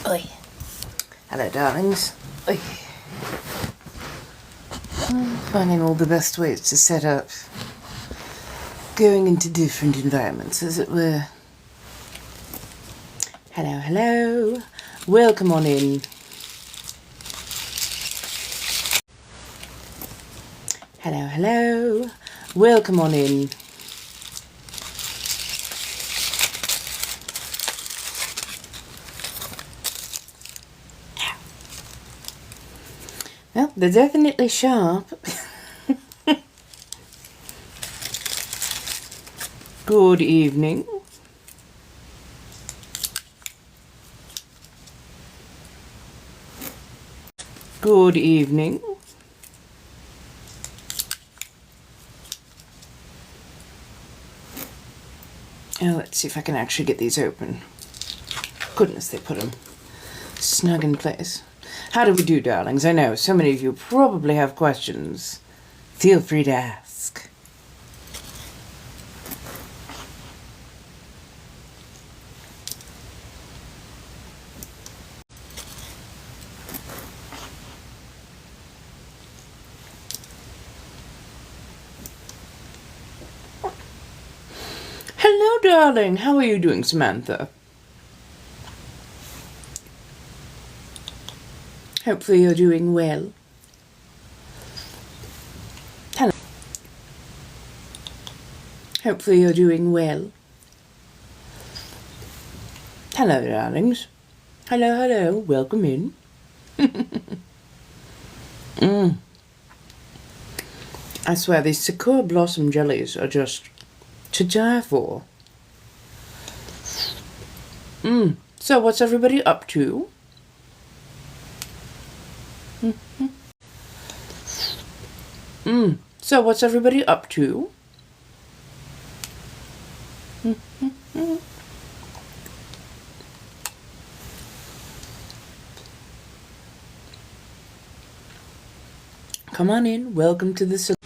Oi. Hello, darlings. Oi. I'm finding all the best ways to set up going into different environments, as it were. Hello, hello. Welcome on in. Hello, hello. Welcome on in. Well, they're definitely sharp. Good evening. Good evening. Now let's see if I can actually get these open. Goodness, they put them snug in place. How do we do, darlings? I know so many of you probably have questions. Feel free to ask. Hello, darling. How are you doing, Samantha? Hopefully you're doing well. Hello. Hopefully you're doing well. Hello, darlings. Hello, hello. Welcome in. I swear, these Sakura Blossom jellies are just to die for. So what's everybody up to? So what's everybody up to? Come on in. Welcome to the salon.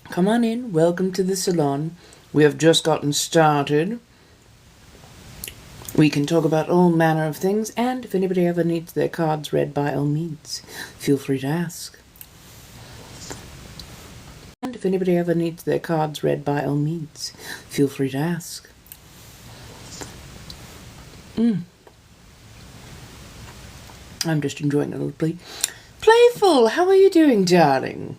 Come on in. Welcome to the salon. We have just gotten started. We can talk about all manner of things, and if anybody ever needs their cards read, by all means, feel free to ask. And if anybody ever needs their cards read, by all means, feel free to ask. I'm just enjoying a little play. Playful, how are you doing, darling?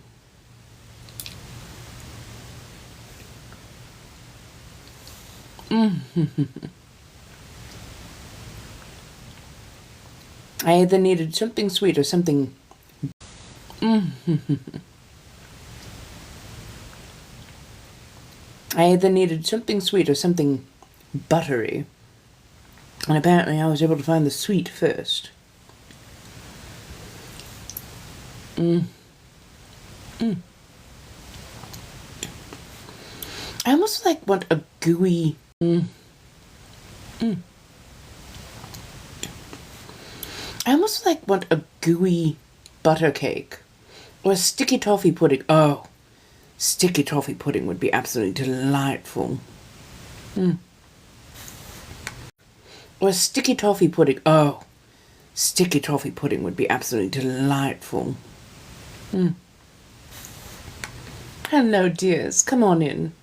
I either needed something sweet or something... I either needed something sweet or something buttery. And apparently I was able to find the sweet first. I almost want a gooey... I almost want a gooey butter cake. Or a sticky toffee pudding. Oh, sticky toffee pudding would be absolutely delightful. Or a sticky toffee pudding. Oh, sticky toffee pudding would be absolutely delightful. Hello, dears. Come on in.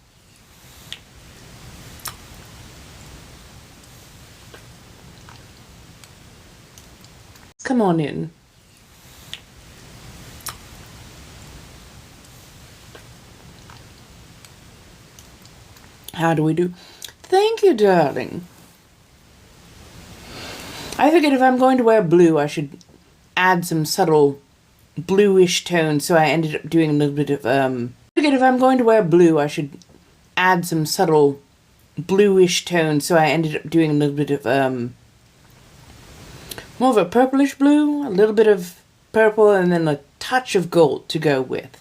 Come on in. How do we do? Thank you, darling. I figured if I'm going to wear blue, I should add some subtle bluish tones, so I ended up doing a little bit of, I figured if I'm going to wear blue, I should add some subtle bluish tones, so I ended up doing a little bit of, more of a purplish blue, a little bit of purple, and then a touch of gold to go with.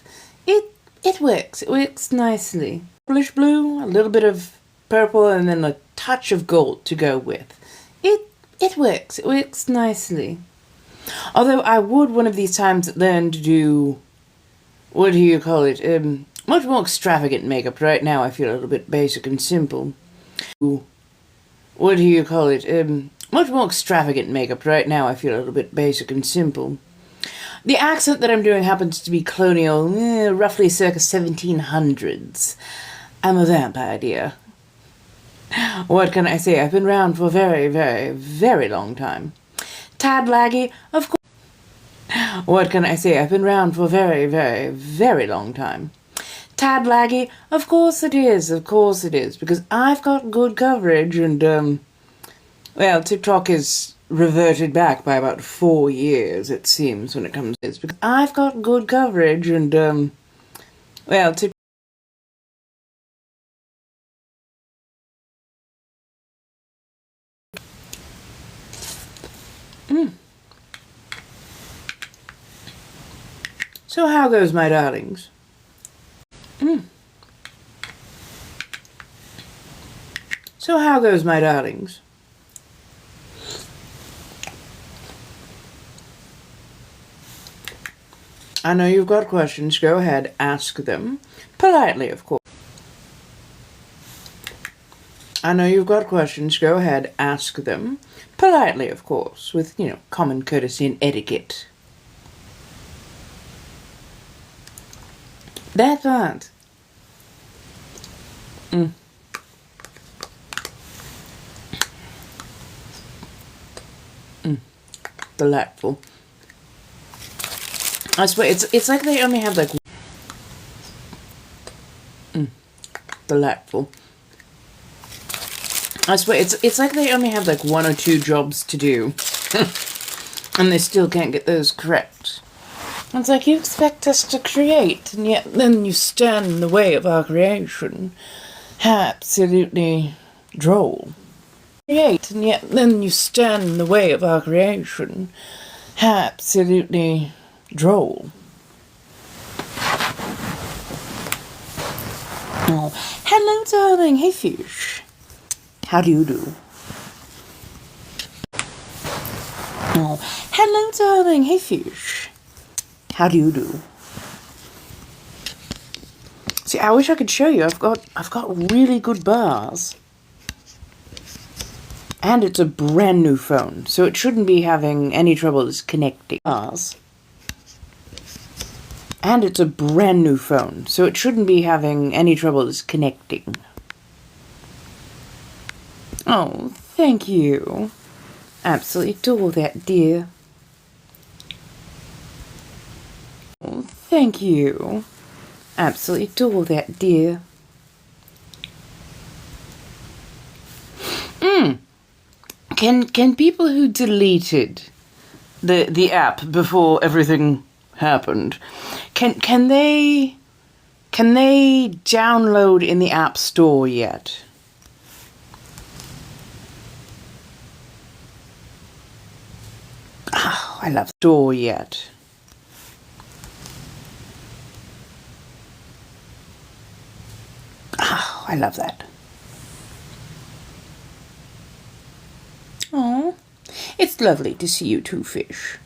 it works. It works nicely. Bluish blue, a little bit of purple, and then a touch of gold to go with. It works. It works nicely. Although I would one of these times learn to do, what do you call it? Much more extravagant makeup. Right now I feel a little bit basic and simple. What do you call it? Much more extravagant makeup. Right now I feel a little bit basic and simple. The accent that I'm doing happens to be colonial, roughly circa 1700s. I'm a vampire, dear. What can I say? I've been around for a very, very, very long time. Tad laggy, of course. What can I say? I've been around for a very, very, very long time. Tad laggy, of course it is, because I've got good coverage and, well, TikTok is reverted back by about 4 years, it seems, when it comes to this, because I've got good coverage and, well, So how goes, my darlings? So how goes, my darlings? I know you've got questions. Go ahead, ask them. Politely, of course. I know you've got questions. Go ahead, ask them. Politely, of course, with, common courtesy and etiquette. That's right. Delightful. I swear, it's like they only have like delightful. I swear, it's like they only have like 1 or 2 jobs to do, and they still can't get those correct. It's like, you expect us to create, and yet then you stand in the way of our creation. How absolutely droll. Create, and yet then you stand in the way of our creation. How absolutely droll. Oh, hello, darling. Hey, fish. How do you do? Oh, hello, darling. Hey, fish. How do you do? See, I wish I could show you. I've got really good bars. And it's a brand new phone, so it shouldn't be having any troubles connecting. Bars. And it's a brand new phone, so it shouldn't be having any troubles connecting. Oh, thank you. Absolutely adore that, dear. Oh, thank you. Absolutely adore that, dear. Can people who deleted the app before everything happened, can they download in the App Store yet? Oh, I love store yet. Oh, I love that. Oh, it's lovely to see you two, fish.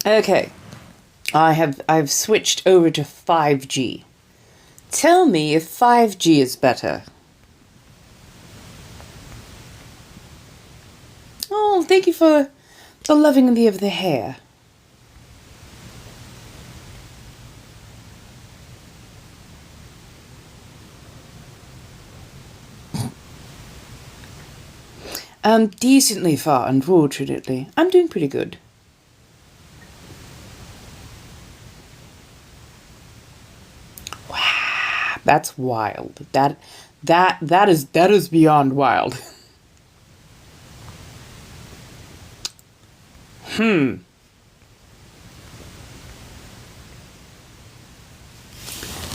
Okay, I've switched over to 5G. Tell me if 5G is better. Oh, thank you for the loving of the hair. Decently far, unfortunately. I'm doing pretty good. Wow, that's wild. That is beyond wild.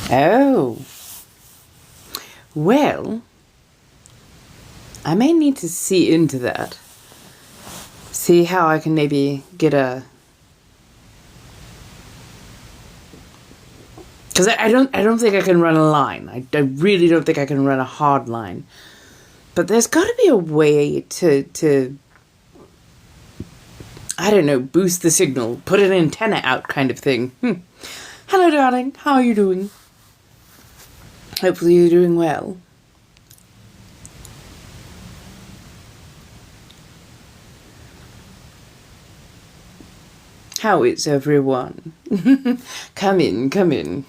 Oh. Well, I may need to see into that. See how I can maybe get a... Because I don't think I can run a line. I really don't think I can run a hard line. But there's got to be a way to I don't know, boost the signal, put an antenna out kind of thing. Hello, darling. How are you doing? Hopefully you're doing well. How is everyone? Come in, come in.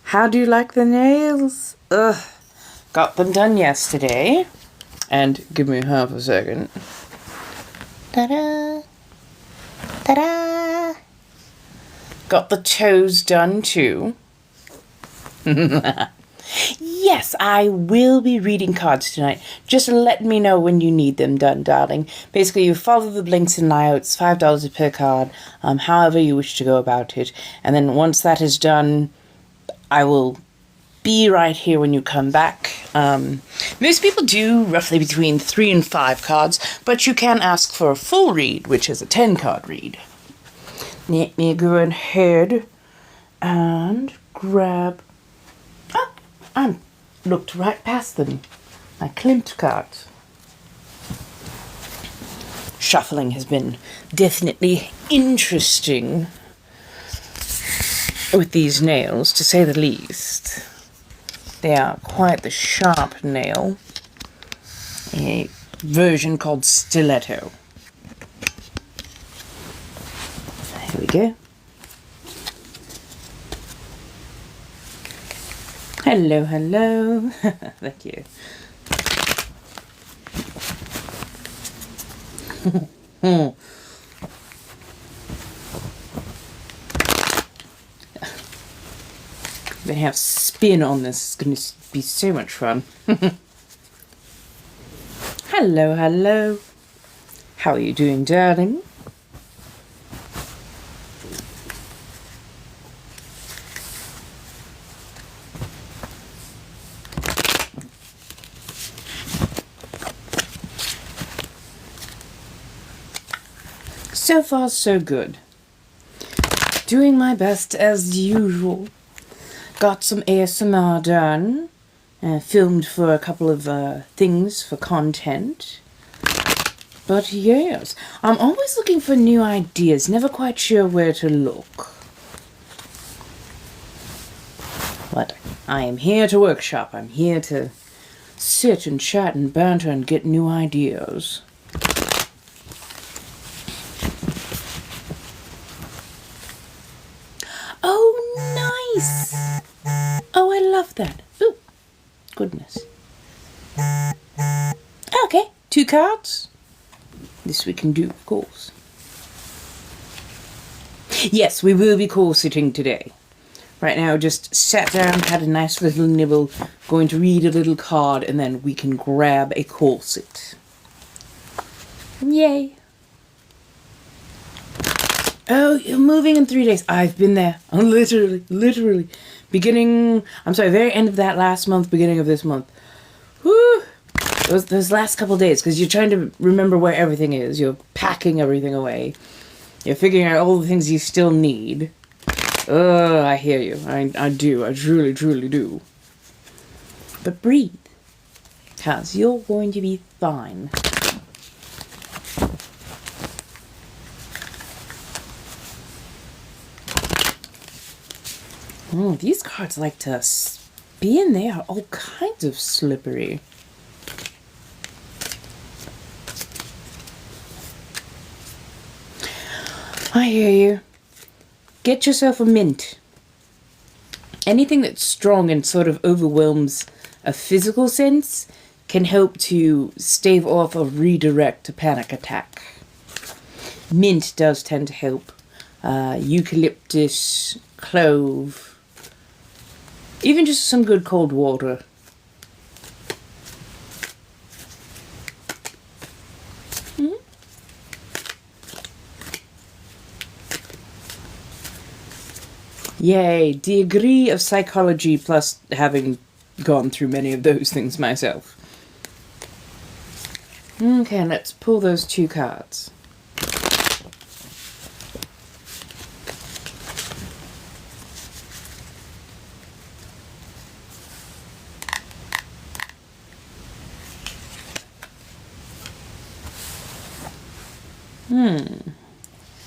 How do you like the nails? Ugh. Got them done yesterday. And give me half a second. Ta-da! Ta-da! Got the toes done too. Yes, I will be reading cards tonight. Just let me know when you need them done, darling. Basically, you follow the links in layouts, $5 per card, however you wish to go about it. And then once that is done, I will be right here when you come back. Most people do roughly between 3 and 5 cards, but you can ask for a full read, which is a 10-card read. Let me go ahead and grab... Oh, I looked right past them. My Klimt cards. Shuffling has been definitely interesting with these nails, to say the least. They are quite the sharp nail. A version called Stiletto. Here we go. Hello, hello. Thank you. They have spin on this. It's going to be so much fun. Hello, hello. How are you doing, darling? So far, so good. Doing my best as usual. Got some ASMR done. Filmed for a couple of things for content. But yes, I'm always looking for new ideas, never quite sure where to look. But I am here to workshop. I'm here to sit and chat and banter and get new ideas. Oh, nice! Oh, I love that. Ooh, goodness. Okay, 2 cards. This we can do, of course. Yes, we will be courseting today. Right now, just sat down, had a nice little nibble, going to read a little card, and then we can grab a corset. Yay! Oh, you're moving in 3 days. I've been there. Literally. Very end of that last month, beginning of this month. Whew! Those last couple days, because you're trying to remember where everything is. You're packing everything away. You're figuring out all the things you still need. I hear you. I do. I truly do. But breathe. Because you're going to be fine. These cards like to spin. They are all kinds of slippery. I hear you. Get yourself a mint. Anything that's strong and sort of overwhelms a physical sense can help to stave off or redirect a panic attack. Mint does tend to help. Eucalyptus, clove, even just some good cold water. Yay, degree of psychology plus having gone through many of those things myself. Okay, let's pull those 2 cards.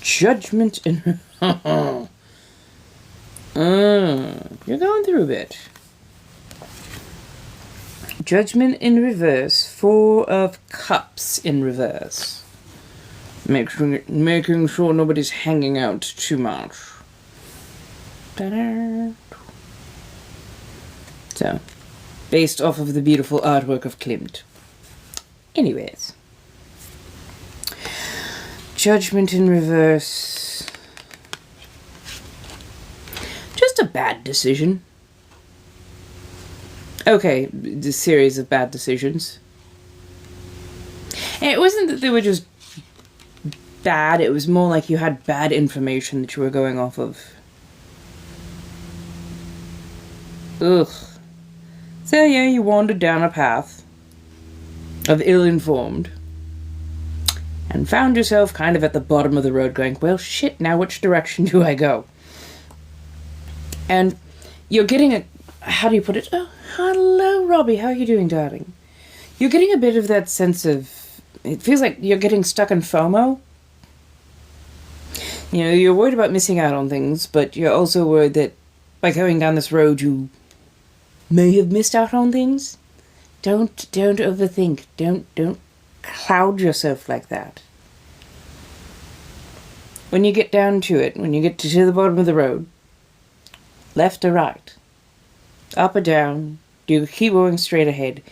Judgment in... you're going through a bit. Judgment in reverse. 4 of Cups in reverse. Making sure nobody's hanging out too much. Ta-da. So, based off of the beautiful artwork of Klimt. Anyways. Judgment in reverse. Just a bad decision. Okay, the series of bad decisions. And it wasn't that they were just bad, it was more like you had bad information that you were going off of. Ugh. So yeah, you wandered down a path of ill-informed. And found yourself kind of at the bottom of the road going, well, shit, now which direction do I go? And you're getting a... How do you put it? Oh, hello, Robbie. How are you doing, darling? You're getting a bit of that sense of... It feels like you're getting stuck in FOMO. You know, you're worried about missing out on things, but you're also worried that by going down this road, you may have missed out on things. Don't overthink. Don't cloud yourself like that. When you get down to it, when you get to the bottom of the road, left or right, up or down, you keep going straight ahead.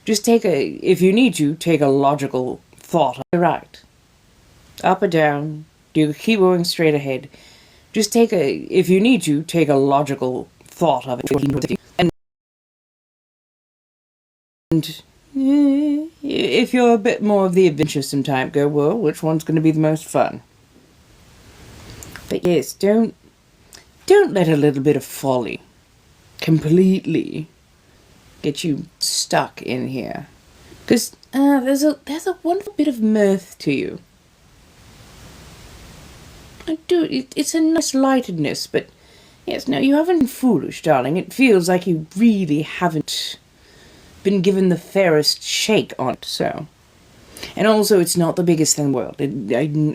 Just if you need to, take a logical thought on the right. Up or down, you keep going straight ahead. Just if you need to, take a logical thought of it. And if you're a bit more of the adventuresome type, go, well, which one's going to be the most fun? But yes, don't let a little bit of folly completely get you stuck in here. Because there's a wonderful bit of mirth to you. It's a nice lightedness, but yes, no, you haven't been foolish, darling. It feels like you really haven't been given the fairest shake on it, so. And also, it's not the biggest thing in the world.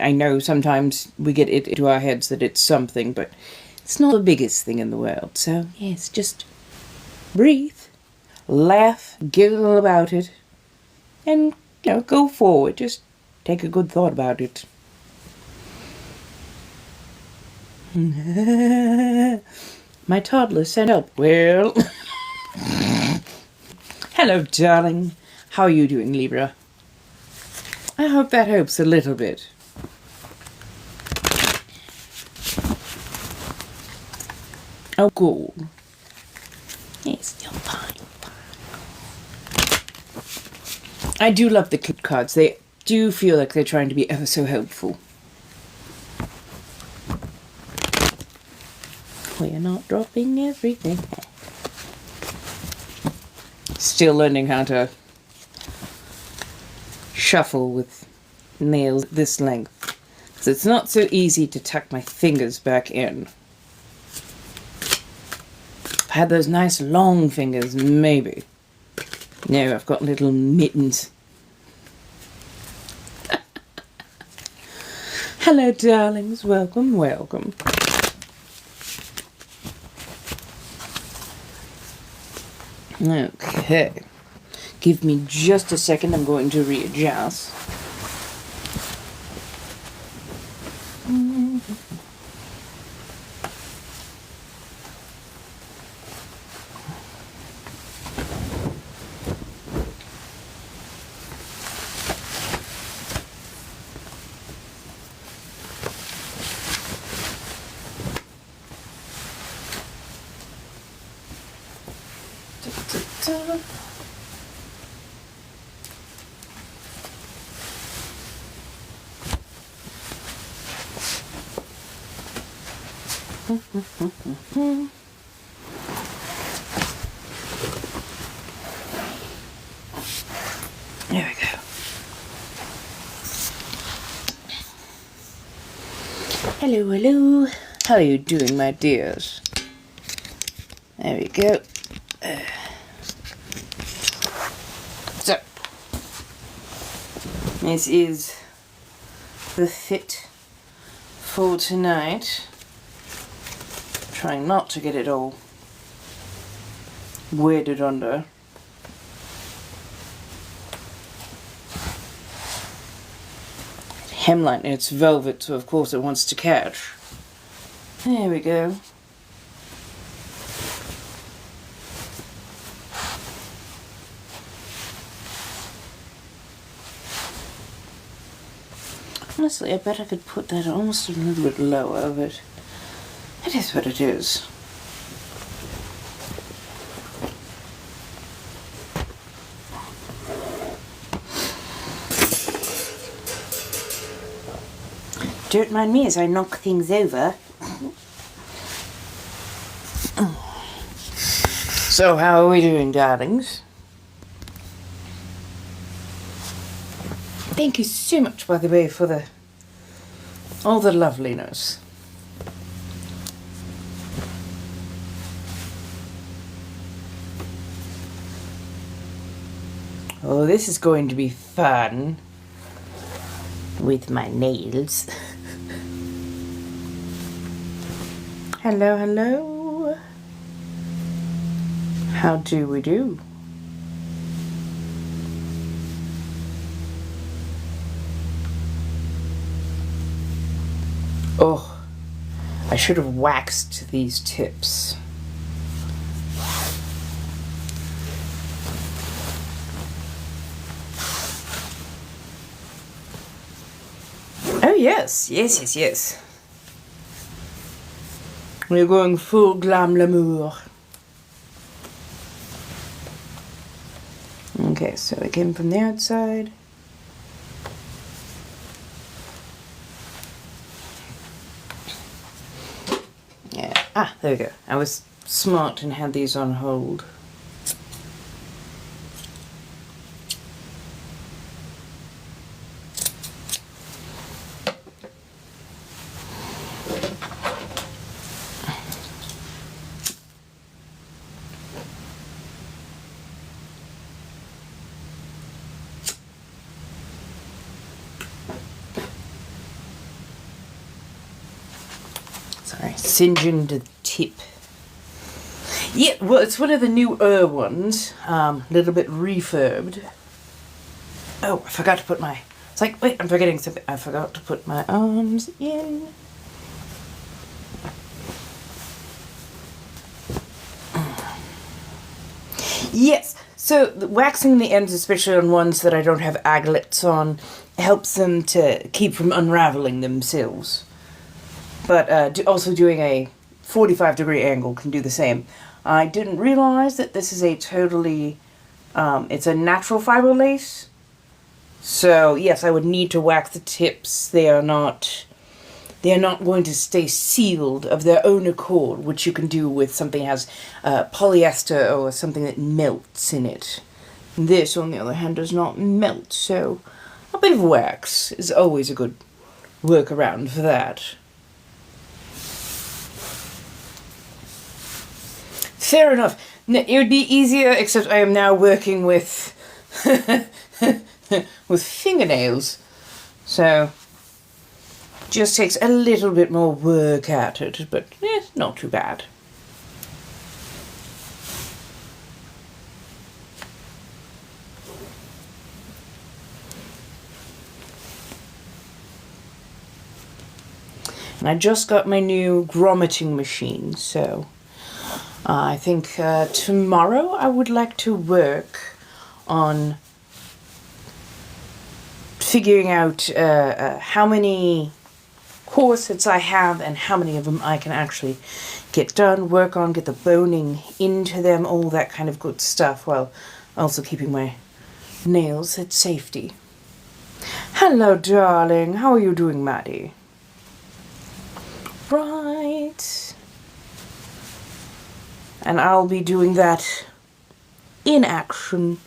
I know sometimes we get it into our heads that it's something, but it's not the biggest thing in the world. So, yes, just breathe, laugh, giggle about it, and, go forward. Just take a good thought about it. My toddler sent up. Well... Hello, darling. How are you doing, Libra? I hope that helps a little bit. Oh, cool. Yes, you're fine. I do love the clip cards. They do feel like they're trying to be ever so helpful. We're not dropping everything. Still learning how to shuffle with nails this length. So it's not so easy to tuck my fingers back in. If I had those nice long fingers, maybe. No, I've got little mittens. Hello, darlings. Welcome, welcome. Okay. Give me just a second. I'm going to readjust. There we go. Hello, hello. How are you doing, my dears? There we go. So, this is the fit for tonight. Trying not to get it all weirded under. Hemline, it's velvet, so of course it wants to catch. There we go. Honestly, I bet I could put that almost a little bit lower, but it is what it is. Don't mind me as I knock things over. So, how are we doing, darlings? Thank you so much, by the way, for all the loveliness. Oh, this is going to be fun with my nails. Hello, hello. How do we do? Oh, I should have waxed these tips. Oh yes, yes. We're going full glam l'amour. Okay, so it came from the outside. Yeah, there we go. I was smart and had these on hold. Sorry, singeing the tip. Yeah, well, it's one of the newer ones. A little bit refurbed. Oh, I forgot to put my... It's like, wait, I'm forgetting something. I forgot to put my arms in. Yes, so waxing the ends, especially on ones that I don't have aglets on, helps them to keep from unraveling themselves. But also doing a 45-degree angle can do the same. I didn't realize that this is a totally, it's a natural fiber lace. So yes, I would need to wax the tips. They are not going to stay sealed of their own accord, which you can do with something that has polyester or something that melts in it. This, on the other hand, does not melt, so a bit of wax is always a good workaround for that. Fair enough. It would be easier, except I am now working with with fingernails, so just takes a little bit more work at it, but not too bad. And I just got my new grommeting machine, so I think tomorrow I would like to work on figuring out how many corsets I have and how many of them I can actually get done, work on, get the boning into them, all that kind of good stuff, while also keeping my nails at safety. Hello, darling. How are you doing, Maddie? Right. And I'll be doing that in action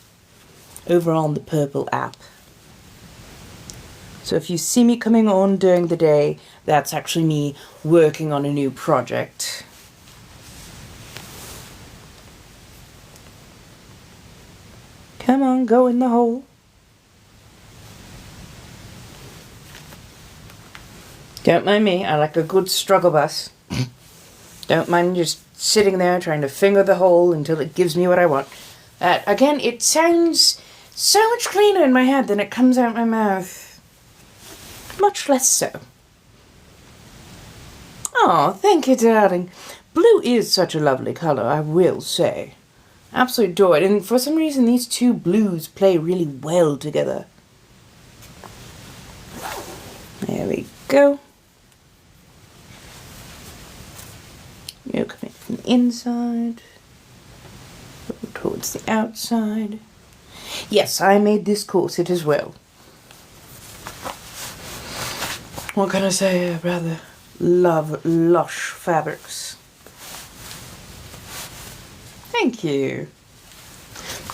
over on the Purple app. So if you see me coming on during the day, that's actually me working on a new project. Come on, go in the hole. Don't mind me, I like a good struggle bus. Don't mind just sitting there trying to finger the hole until it gives me what I want. Again, it sounds so much cleaner in my head than it comes out my mouth. Much less so. Oh, thank you, darling. Blue is such a lovely colour, I will say. Absolutely adore it. And for some reason, these two blues play really well together. There we go. You come in from the inside, towards the outside. Yes, I made this corset as well. What can I say? I rather love lush fabrics. Thank you.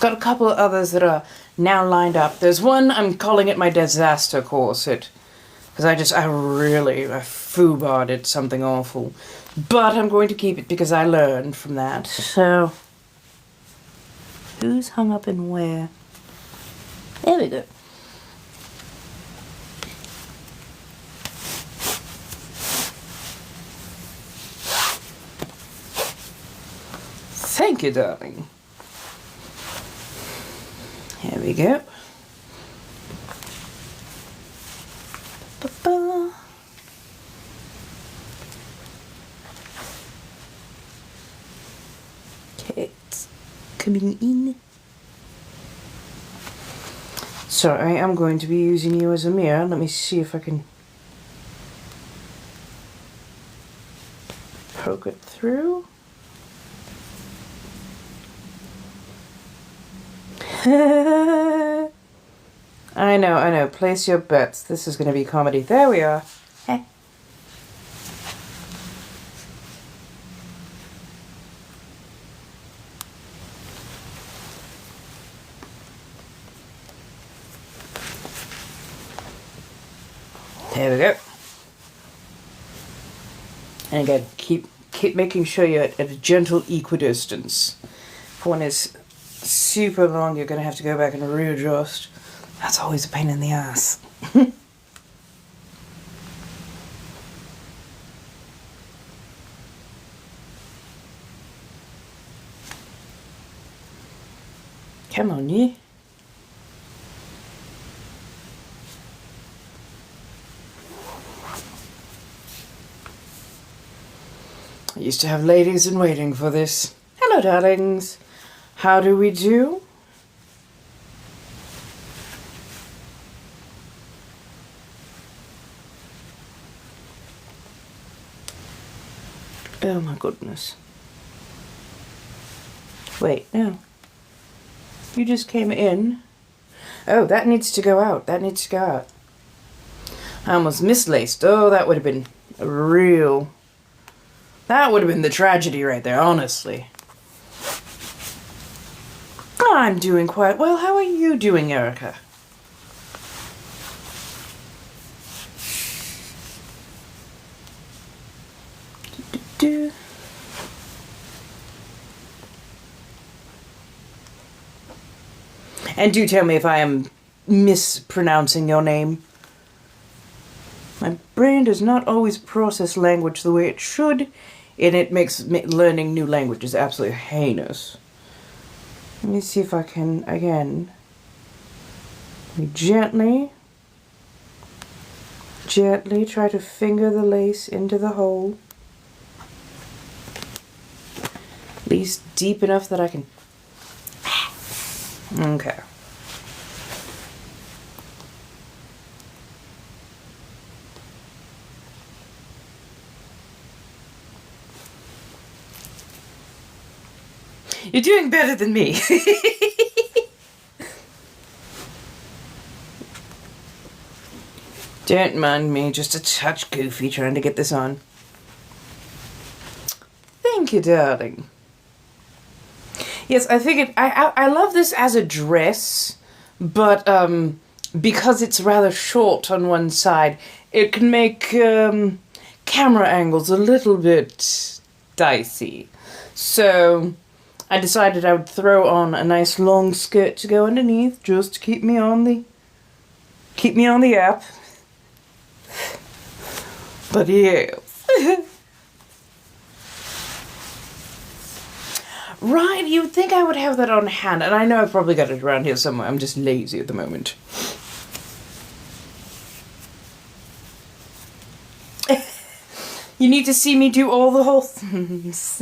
Got a couple of others that are now lined up. There's one, I'm calling it my disaster corset. Because I foobarred it something awful. But I'm going to keep it because I learned from that. So, who's hung up and where? There we go. Thank you, darling. Here we go. Ba-ba. Okay, it's coming in. So I am going to be using you as a mirror. Let me see if I can poke it through. I know. Place your bets. This is going to be comedy. There we are. There we go. And again, keep making sure you're at a gentle equidistance. If one is super long, you're going to have to go back and readjust. That's always a pain in the ass. Come on, you. I used to have ladies in waiting for this. Hello, darlings. How do we do? Oh my goodness. Wait, no. You just came in. Oh, that needs to go out. That needs to go out. I almost mislaced. Oh, that would have been a real... That would have been the tragedy right there, honestly. I'm doing quite well. How are you doing, Erica? Do. And do tell me if I am mispronouncing your name. My brain does not always process language the way it should, and it makes learning new languages absolutely heinous. Let me see if I can, again, gently try to finger the lace into the hole. At least deep enough that I can... Okay. You're doing better than me. Don't mind me, just a touch goofy trying to get this on. Thank you, darling. Yes, I figured I love this as a dress. but because it's rather short on one side, it can make camera angles a little bit dicey. So I decided I would throw on a nice long skirt to go underneath, just to keep me on the app. But yes. Right, you would think I would have that on hand, and I know I've probably got it around here somewhere. I'm just lazy at the moment. You need to see me do all the whole things.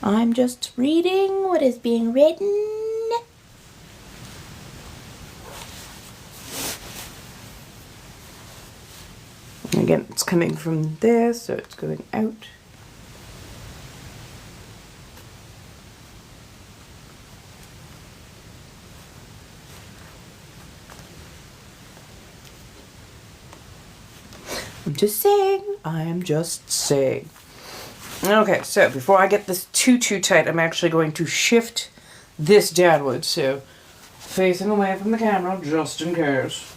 I'm just reading what is being written. Again, it's coming from there, so it's going out. I'm just saying. I am just saying. Okay, so before I get this too tight, I'm actually going to shift this downwards, so facing away from the camera, just in case.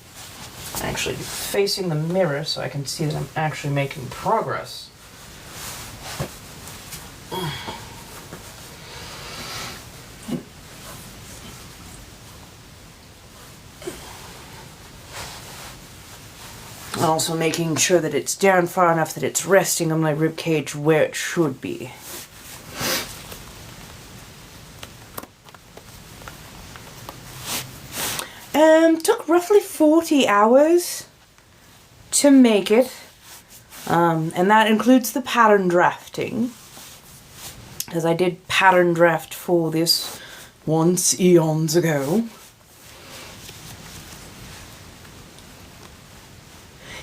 Actually facing the mirror so I can see that I'm actually making progress. Also making sure that it's down far enough that it's resting on my ribcage where it should be. Took roughly 40 hours to make it, and that includes the pattern drafting, because I did pattern draft for this once eons ago.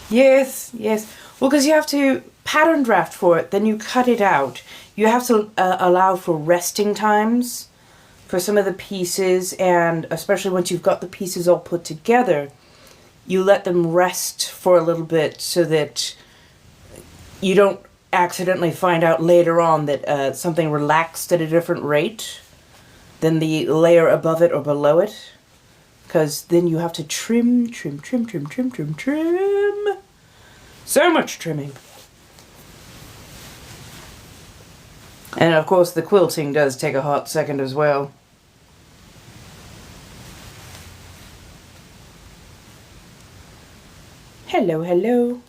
Yes. Well, because you have to pattern draft for it, then you cut it out. You have to allow for resting times for some of the pieces, and especially once you've got the pieces all put together, you let them rest for a little bit so that you don't accidentally find out later on that something relaxed at a different rate than the layer above it or below it. Because then you have to trim. So much trimming. And of course the quilting does take a hot second as well. Hello.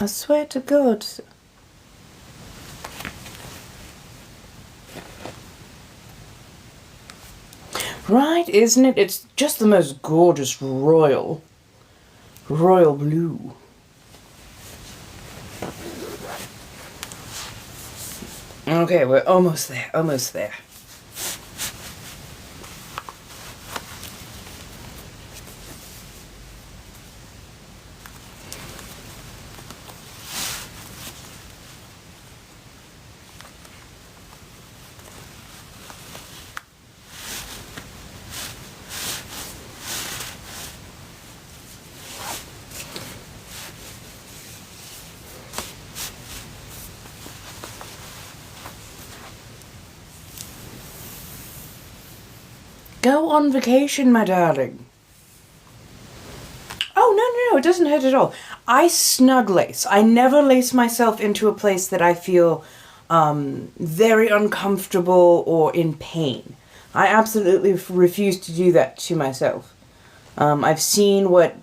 I swear to God. Right, isn't it? It's just the most gorgeous royal blue. Okay, we're almost there. Go on vacation, my darling. Oh, no, it doesn't hurt at all. I snug lace. I never lace myself into a place that I feel very uncomfortable or in pain. I absolutely refuse to do that to myself. I've seen what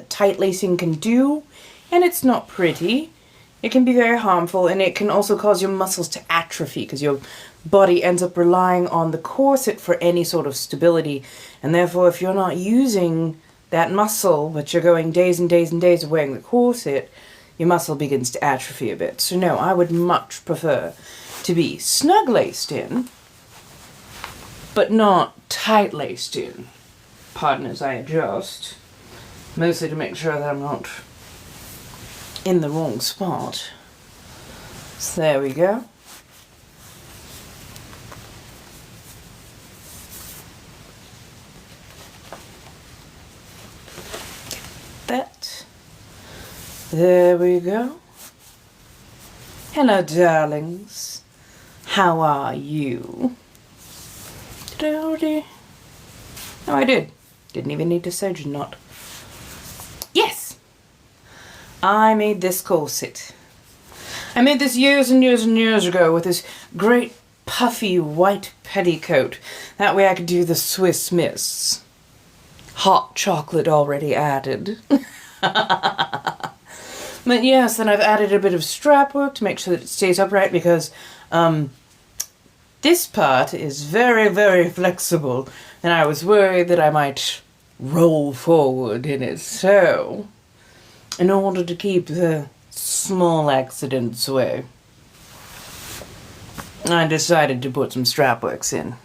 tight lacing can do, and it's not pretty. It can be very harmful, and it can also cause your muscles to atrophy because your body ends up relying on the corset for any sort of stability, and therefore if you're not using that muscle, but you're going days and days and days of wearing the corset, your muscle begins to atrophy a bit. So no, I would much prefer to be snug-laced in, but not tight-laced in. Pardon as I adjust, mostly to make sure that I'm not in the wrong spot. So there we go. That. There we go. Hello, darlings. How are you? Did I already? No, I did. Didn't even need to surgeon knot. Yes! I made this corset. I made this years and years and years ago with this great puffy white petticoat. That way I could do the Swiss Miss. Hot chocolate already added. But yes, then I've added a bit of strap work to make sure that it stays upright because this part is very, very flexible and I was worried that I might roll forward in it. So, in order to keep the small accidents away, I decided to put some strap works in.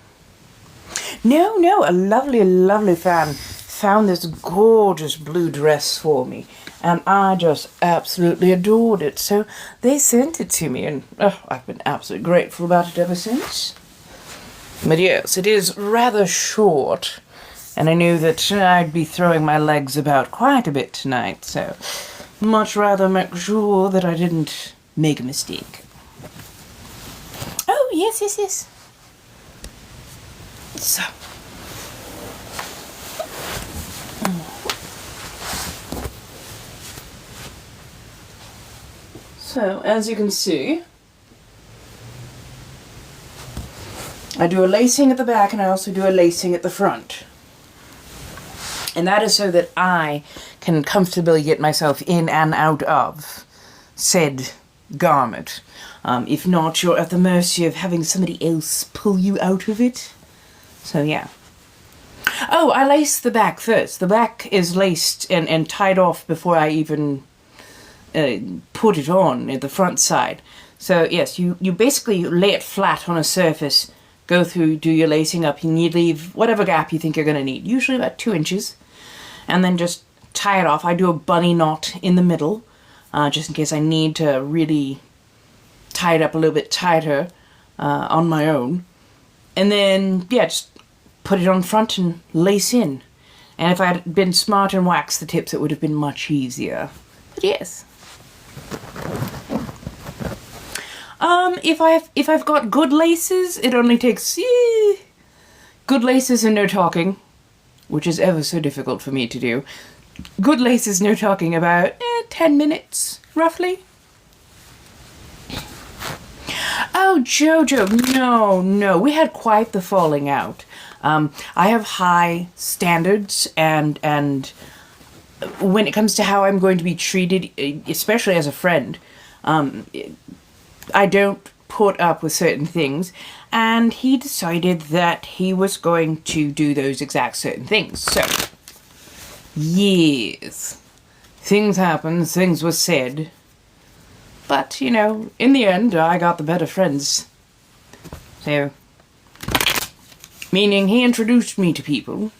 No, a lovely, lovely fan found this gorgeous blue dress for me, and I just absolutely adored it. So they sent it to me, and I've been absolutely grateful about it ever since. But yes, it is rather short, and I knew that I'd be throwing my legs about quite a bit tonight, so much rather make sure that I didn't make a mistake. Oh, yes. So. So, as you can see, I do a lacing at the back and I also do a lacing at the front. And that is so that I can comfortably get myself in and out of said garment. If not, you're at the mercy of having somebody else pull you out of it. So, yeah. Oh, I laced the back first. The back is laced and tied off before I even put it on at the front side. So, yes, you basically lay it flat on a surface, go through, do your lacing up, and you leave whatever gap you think you're going to need, usually about 2 inches, and then just tie it off. I do a bunny knot in the middle, just in case I need to really tie it up a little bit tighter on my own. And then, yeah, just put it on front and lace in. And if I had been smart and waxed the tips, it would have been much easier. But yes. If I've got good laces, it only takes good laces and no talking, which is ever so difficult for me to do. Good laces, no talking, about 10 minutes, roughly. Oh, Jojo, no, we had quite the falling out. I have high standards, and when it comes to how I'm going to be treated, especially as a friend, I don't put up with certain things, and he decided that he was going to do those exact certain things. So, yes, things happened, things were said, but, you know, in the end, I got the better friends. So, meaning he introduced me to people,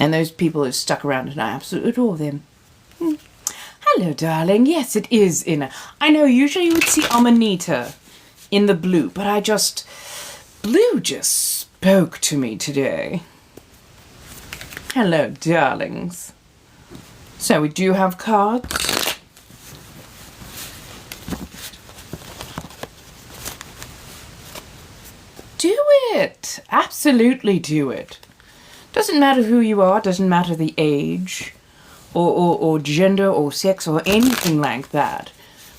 and those people have stuck around, and I absolutely adore them. Hello, darling. Yes, it is Inna. I know, usually you would see Amanita in the blue, but blue just spoke to me today. Hello, darlings. So, we do have cards. Do it! Absolutely do it. Doesn't matter who you are, doesn't matter the age, or gender, or sex, or anything like that.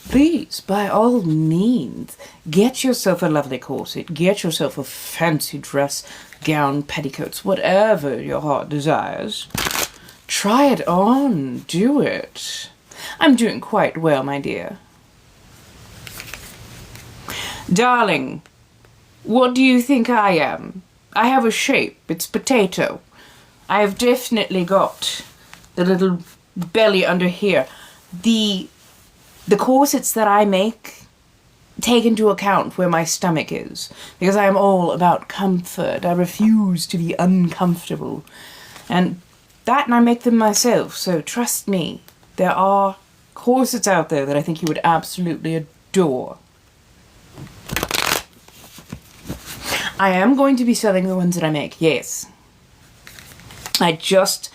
Please, by all means, get yourself a lovely corset, get yourself a fancy dress, gown, petticoats, whatever your heart desires. Try it on, do it. I'm doing quite well, my dear. Darling, what do you think I am? I have a shape, it's potato. I have definitely got the little belly under here. The corsets that I make take into account where my stomach is, because I am all about comfort. I refuse to be uncomfortable. And I make them myself, so trust me, there are corsets out there that I think you would absolutely adore. I am going to be selling the ones that I make, yes. I just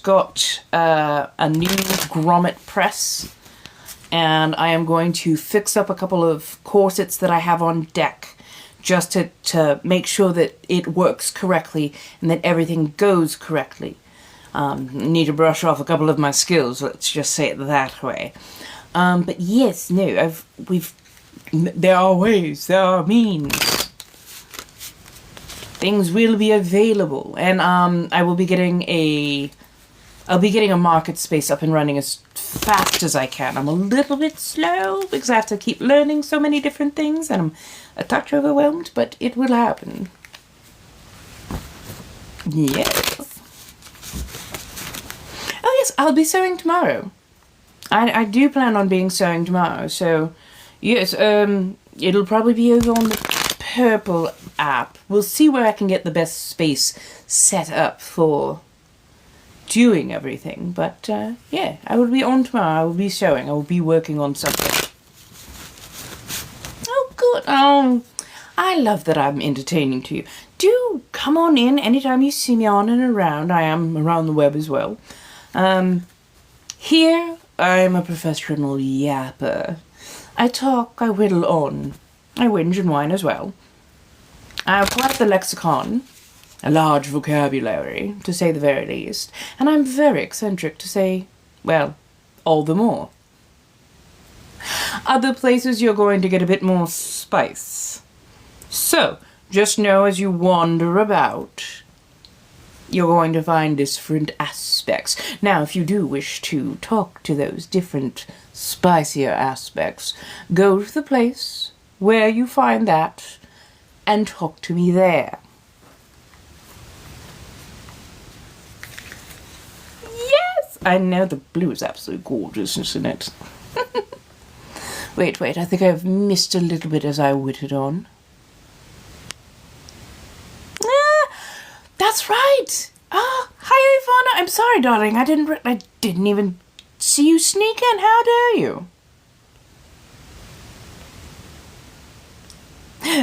got a new grommet press, and I am going to fix up a couple of corsets that I have on deck just to make sure that it works correctly and that everything goes correctly. Need to brush off a couple of my skills, let's just say it that way. But yes, no, there are ways, there are means. Things will be available, and I'll be getting a market space up and running as fast as I can. I'm a little bit slow because I have to keep learning so many different things, and I'm a touch overwhelmed, but it will happen. Yes. Oh yes, I'll be sewing tomorrow. I do plan on being sewing tomorrow, so yes, it'll probably be over on the Purple app. We'll see where I can get the best space set up for doing everything, but yeah, I will be on tomorrow. I will be sewing. I will be working on something. Oh, good. Oh, I love that I'm entertaining to you. Do come on in anytime you see me on and around. I am around the web as well. Here, I'm a professional yapper. I talk, I whittle on. I whinge and whine as well. I have quite the lexicon, a large vocabulary, to say the very least, and I'm very eccentric to say, well, all the more. Other places you're going to get a bit more spice. So, just know as you wander about, you're going to find different aspects. Now, if you do wish to talk to those different, spicier aspects, go to the place where you find that and talk to me there. Yes! I know the blue is absolutely gorgeous, isn't it? Wait, I think I've missed a little bit as I whittled on. That's right! Hi, Ivana. I'm sorry, darling. I didn't even see you sneak in. How dare you?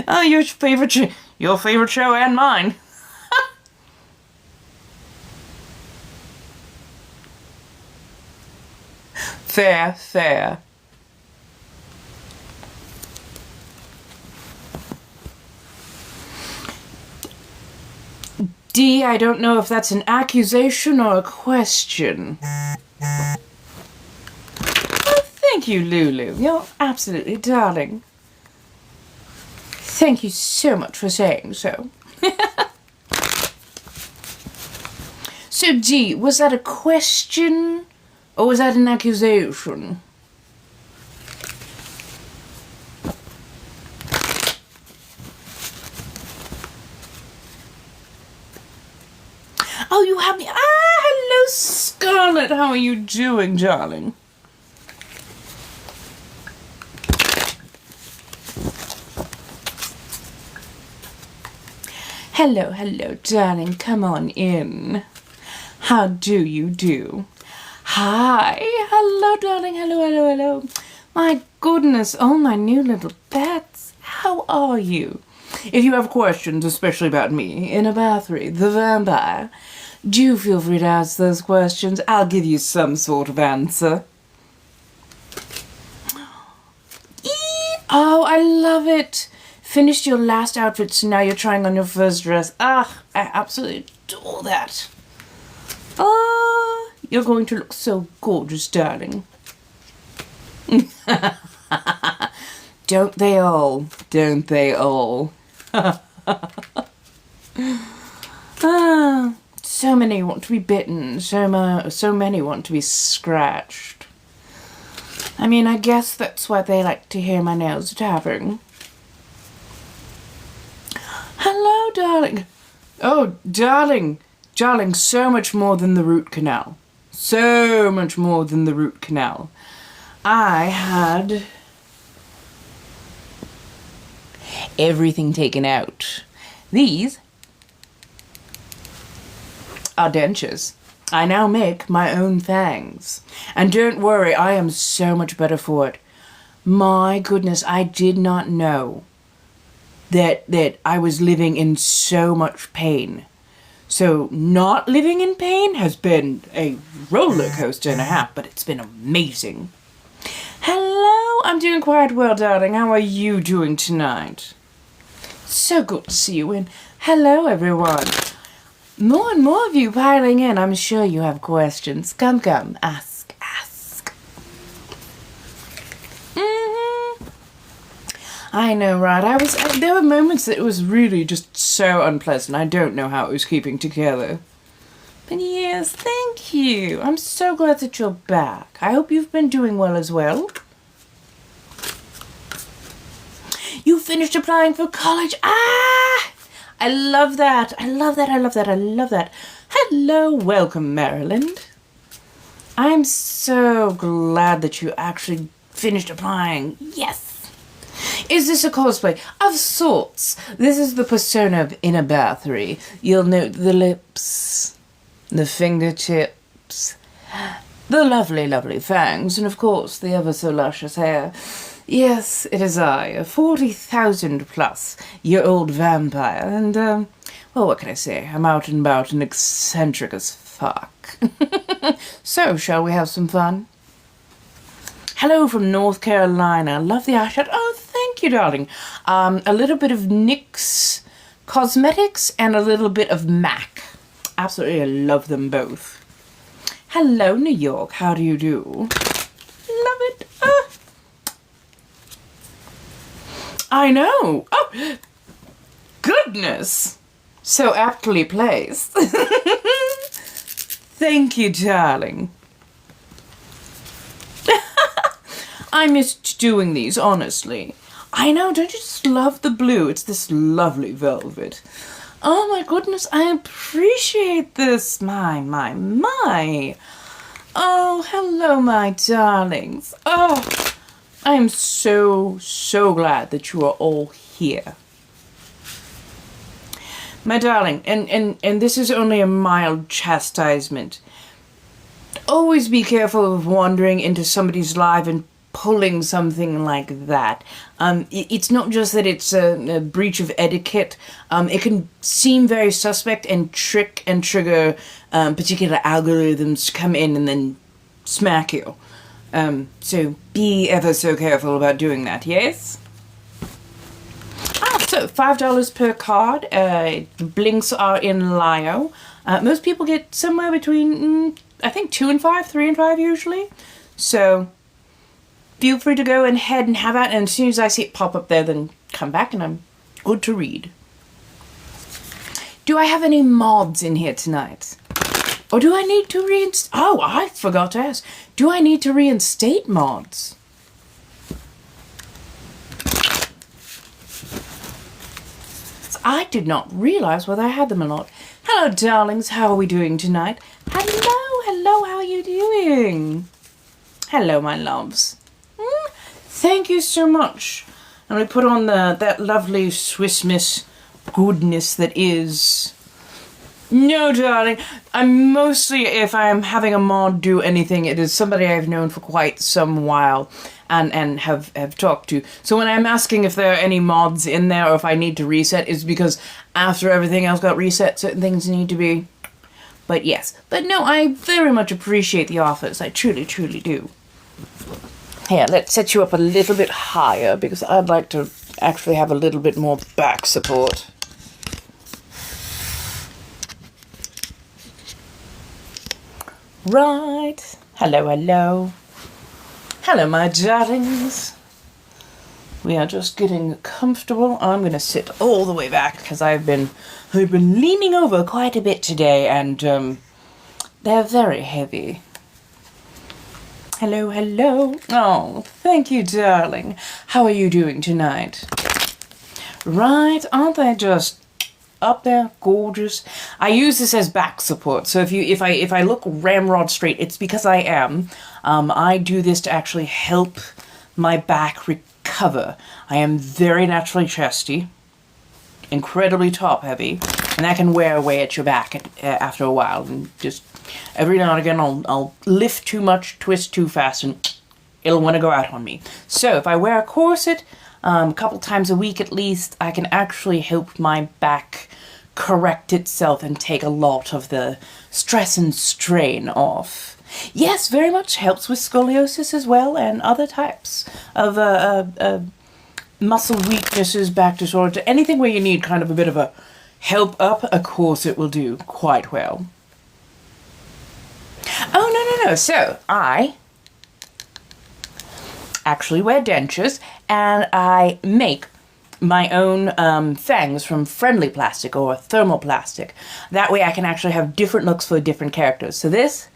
Oh, your favorite show and mine. Fair. D, I don't know if that's an accusation or a question. Oh, thank you, Lulu. You're absolutely darling. Thank you so much for saying so. So, D, was that a question or was that an accusation? Oh, you have me. Hello, Scarlett. How are you doing, darling? Hello, darling. Come on in. How do you do? Hi. Hello, darling. Hello. My goodness. Oh, my new little pets. How are you? If you have questions, especially about me, in a Bathory, the vampire, do feel free to ask those questions. I'll give you some sort of answer. Oh, I love it. Finished your last outfit, so now you're trying on your first dress. I absolutely adore that. Oh, you're going to look so gorgeous, darling. Don't they all? So many want to be bitten, so many want to be scratched. I mean, I guess that's why they like to hear my nails tapping. Hello, darling. Oh, darling, so much more than the root canal. So much more than the root canal. I had everything taken out. These are dentures. I now make my own fangs. And don't worry, I am so much better for it. My goodness, I did not know that I was living in so much pain. So not living in pain has been a roller coaster and a half, but it's been amazing. Hello, I'm doing quite well, darling. How are you doing tonight? So good to see you, and hello, everyone. More and more of you piling in. I'm sure you have questions. Come, ask. I know, right? There were moments that it was really just so unpleasant. I don't know how it was keeping together. But yes, thank you. I'm so glad that you're back. I hope you've been doing well as well. You finished applying for college. I love that. Hello, welcome, Maryland. I'm so glad that you actually finished applying. Yes. Is this a cosplay? Of sorts. This is the persona of Inner Bathory. You'll note the lips, the fingertips, the lovely fangs, and of course the ever so luscious hair. Yes, it is I, a 40,000-plus-year-old vampire, and, well, what can I say? I'm out and about and eccentric as fuck. So, shall we have some fun? Hello from North Carolina. Love the eyeshadow. Oh, thank you, darling. A little bit of NYX Cosmetics and a little bit of MAC. Absolutely, I love them both. Hello, New York. How do you do? Love it. I know. Oh, goodness. So aptly placed. Thank you, darling. I missed doing these, honestly. I know, don't you just love the blue? It's this lovely velvet. Oh my goodness, I appreciate this. My. Oh, hello, my darlings. Oh, I am so glad that you are all here. My darling, and this is only a mild chastisement. Always be careful of wandering into somebody's life and pulling something like that. It's not just that it's a breach of etiquette. It can seem very suspect and trick and trigger particular algorithms to come in and then smack you. So be ever so careful about doing that, yes? So $5 per card. The blinks are in Lio. Most people get somewhere between, I think 2 and 5, 3 and 5 usually. So feel free to go ahead and have that, and as soon as I see it pop up there, then come back and I'm good to read. Do I have any mods in here tonight? Or do I need to reinstate? Oh, I forgot to ask. Do I need to reinstate mods? I did not realize whether I had them or not. Hello, darlings. How are we doing tonight? Hello. How are you doing? Hello, my loves. Thank you so much. And we put on that lovely Swiss Miss goodness that is. No, darling. I'm mostly, if I'm having a mod do anything, it is somebody I've known for quite some while and have talked to. So when I'm asking if there are any mods in there or if I need to reset, it's because after everything else got reset, certain things need to be. But yes. But no, I very much appreciate the offers. I truly do. Here, let's set you up a little bit higher because I'd like to actually have a little bit more back support. Right. Hello. Hello, my darlings. We are just getting comfortable. I'm going to sit all the way back because I've been leaning over quite a bit today, and they're very heavy. Hello. Oh, thank you, darling. How are you doing tonight? Right, aren't they just up there, gorgeous? I use this as back support, so if I look ramrod straight, it's because I am. I do this to actually help my back recover. I am very naturally chesty, incredibly top heavy, and that can wear away at your back after a while, and just every now and again I'll lift too much, twist too fast, and it'll want to go out on me. So if I wear a corset a couple times a week at least, I can actually help my back correct itself and take a lot of the stress and strain off. Yes, very much helps with scoliosis as well, and other types muscle weaknesses, back disorder, anything where you need kind of a bit of a help up, a corset will do quite well. Oh, no. So, I actually wear dentures, and I make my own fangs from friendly plastic or thermoplastic. That way I can actually have different looks for different characters. So this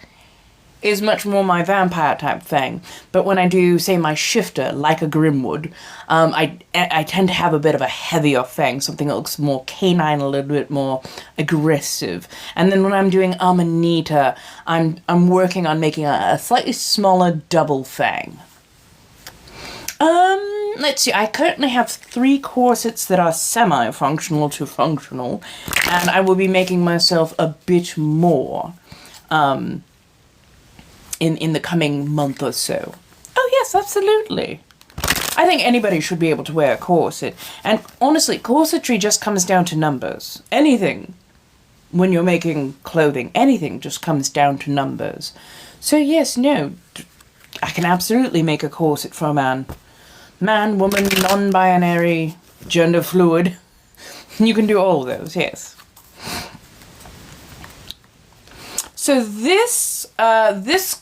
is much more my vampire type fang. But when I do, say, my shifter, like a Grimwood, I tend to have a bit of a heavier fang, something that looks more canine, a little bit more aggressive. And then when I'm doing Amanita, I'm working on making a slightly smaller double fang. Let's see, I currently have 3 corsets that are semi-functional to functional, and I will be making myself a bit more, in the coming month or so. Oh yes, absolutely. I think anybody should be able to wear a corset. And honestly, corsetry just comes down to numbers. Anything, when you're making clothing, anything just comes down to numbers. So yes, no, I can absolutely make a corset for a man. Man, woman, non-binary, gender fluid. You can do all of those, yes. So this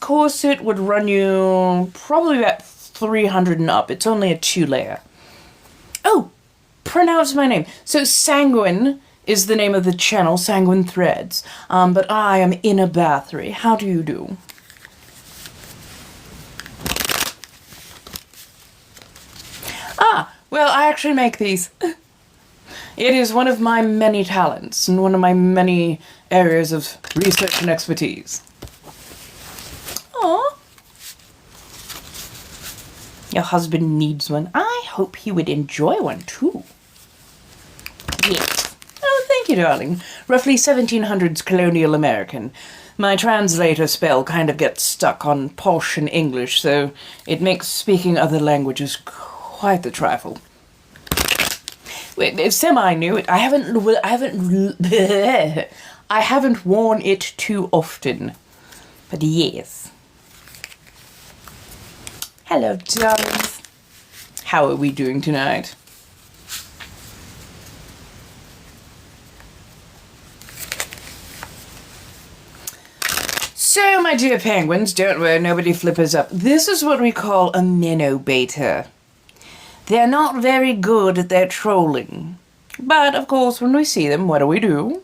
corset would run you probably about 300 and up. It's only a 2-layer. Oh, pronounce my name. So Sanguine is the name of the channel, Sanguine Threads. But I am Inna Bathory. How do you do? Ah, well, I actually make these. It is one of my many talents and one of my many areas of research and expertise. Aww. Your husband needs one. I hope he would enjoy one too. Yes. Oh, thank you, darling. Roughly 1700s colonial American. My translator spell kind of gets stuck on posh and English, so it makes speaking other languages quite the trifle. It's semi-new. I haven't worn it too often, but yes. Hello, darlings. How are we doing tonight? So, my dear penguins, don't worry, nobody flip us up. This is what we call a minnow baiter. They're not very good at their trolling. But, of course, when we see them, what do?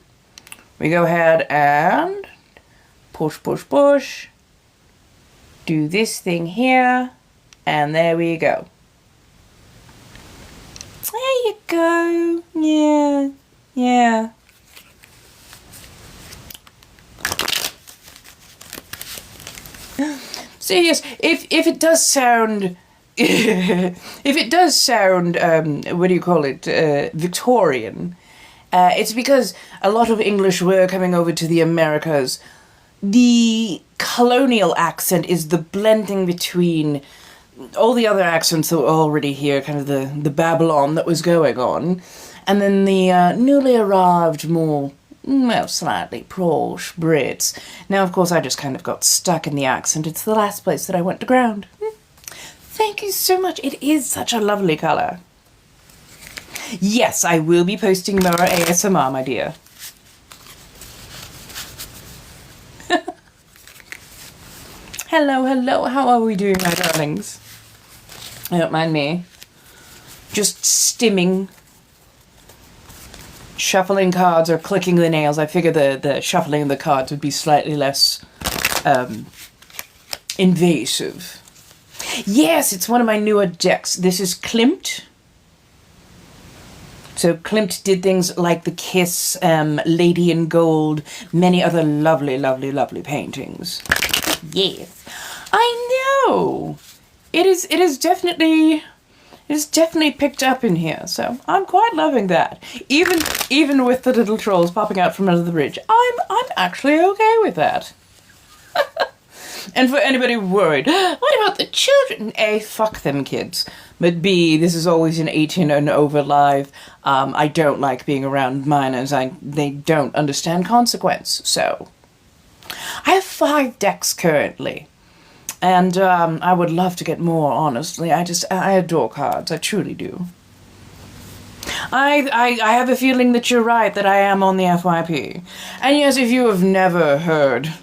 We go ahead and push, push, push. Do this thing here. And there we go. There you go. Yeah. Yeah. So, yes, if it does sound... if it does sound, Victorian, it's because a lot of English were coming over to the Americas. The colonial accent is the blending between all the other accents that were already here, kind of the Babylon that was going on, and then the newly arrived, more, well, slightly posh Brits. Now, of course, I just kind of got stuck in the accent. It's the last place that I went to ground. Thank you so much. It is such a lovely colour. Yes, I will be posting more ASMR, my dear. Hello, hello. How are we doing, my darlings? Don't mind me. Just stimming. Shuffling cards or clicking the nails. I figure the shuffling of the cards would be slightly less invasive. Yes, it's one of my newer decks. This is Klimt. So Klimt did things like The Kiss, Lady in Gold, many other lovely, lovely, lovely paintings. Yes, I know. It is definitely picked up in here. So I'm quite loving that. Even with the little trolls popping out from under the bridge, I'm actually okay with that. And for anybody worried, what about the children? A, fuck them kids. But B, this is always an 18 and over live. I don't like being around minors. They don't understand consequence. So, I have 5 decks currently. And I would love to get more, honestly. I adore cards. I truly do. I have a feeling that you're right, that I am on the FYP. And yes, if you have never heard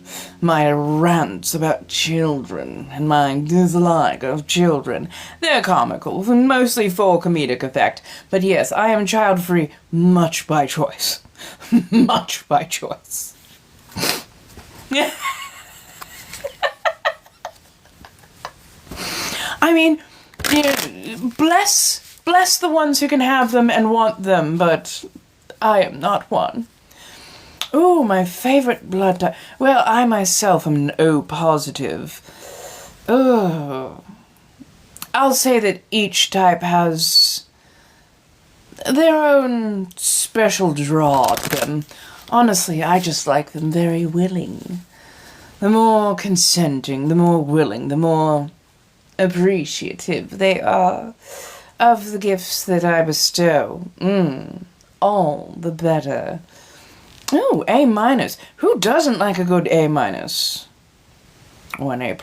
my rants about children and my dislike of children, they're comical, and mostly for comedic effect. But yes, I am child-free much by choice. Much by choice. I mean, bless the ones who can have them and want them, but I am not one. Ooh, my favorite blood type. Well, I myself am an O positive. Oh, I'll say that each type has their own special draw to them. Honestly, I just like them very willing. The more consenting, the more willing, the more appreciative they are of the gifts that I bestow. All the better. Oh, A-. Who doesn't like a good A-? Or an A+,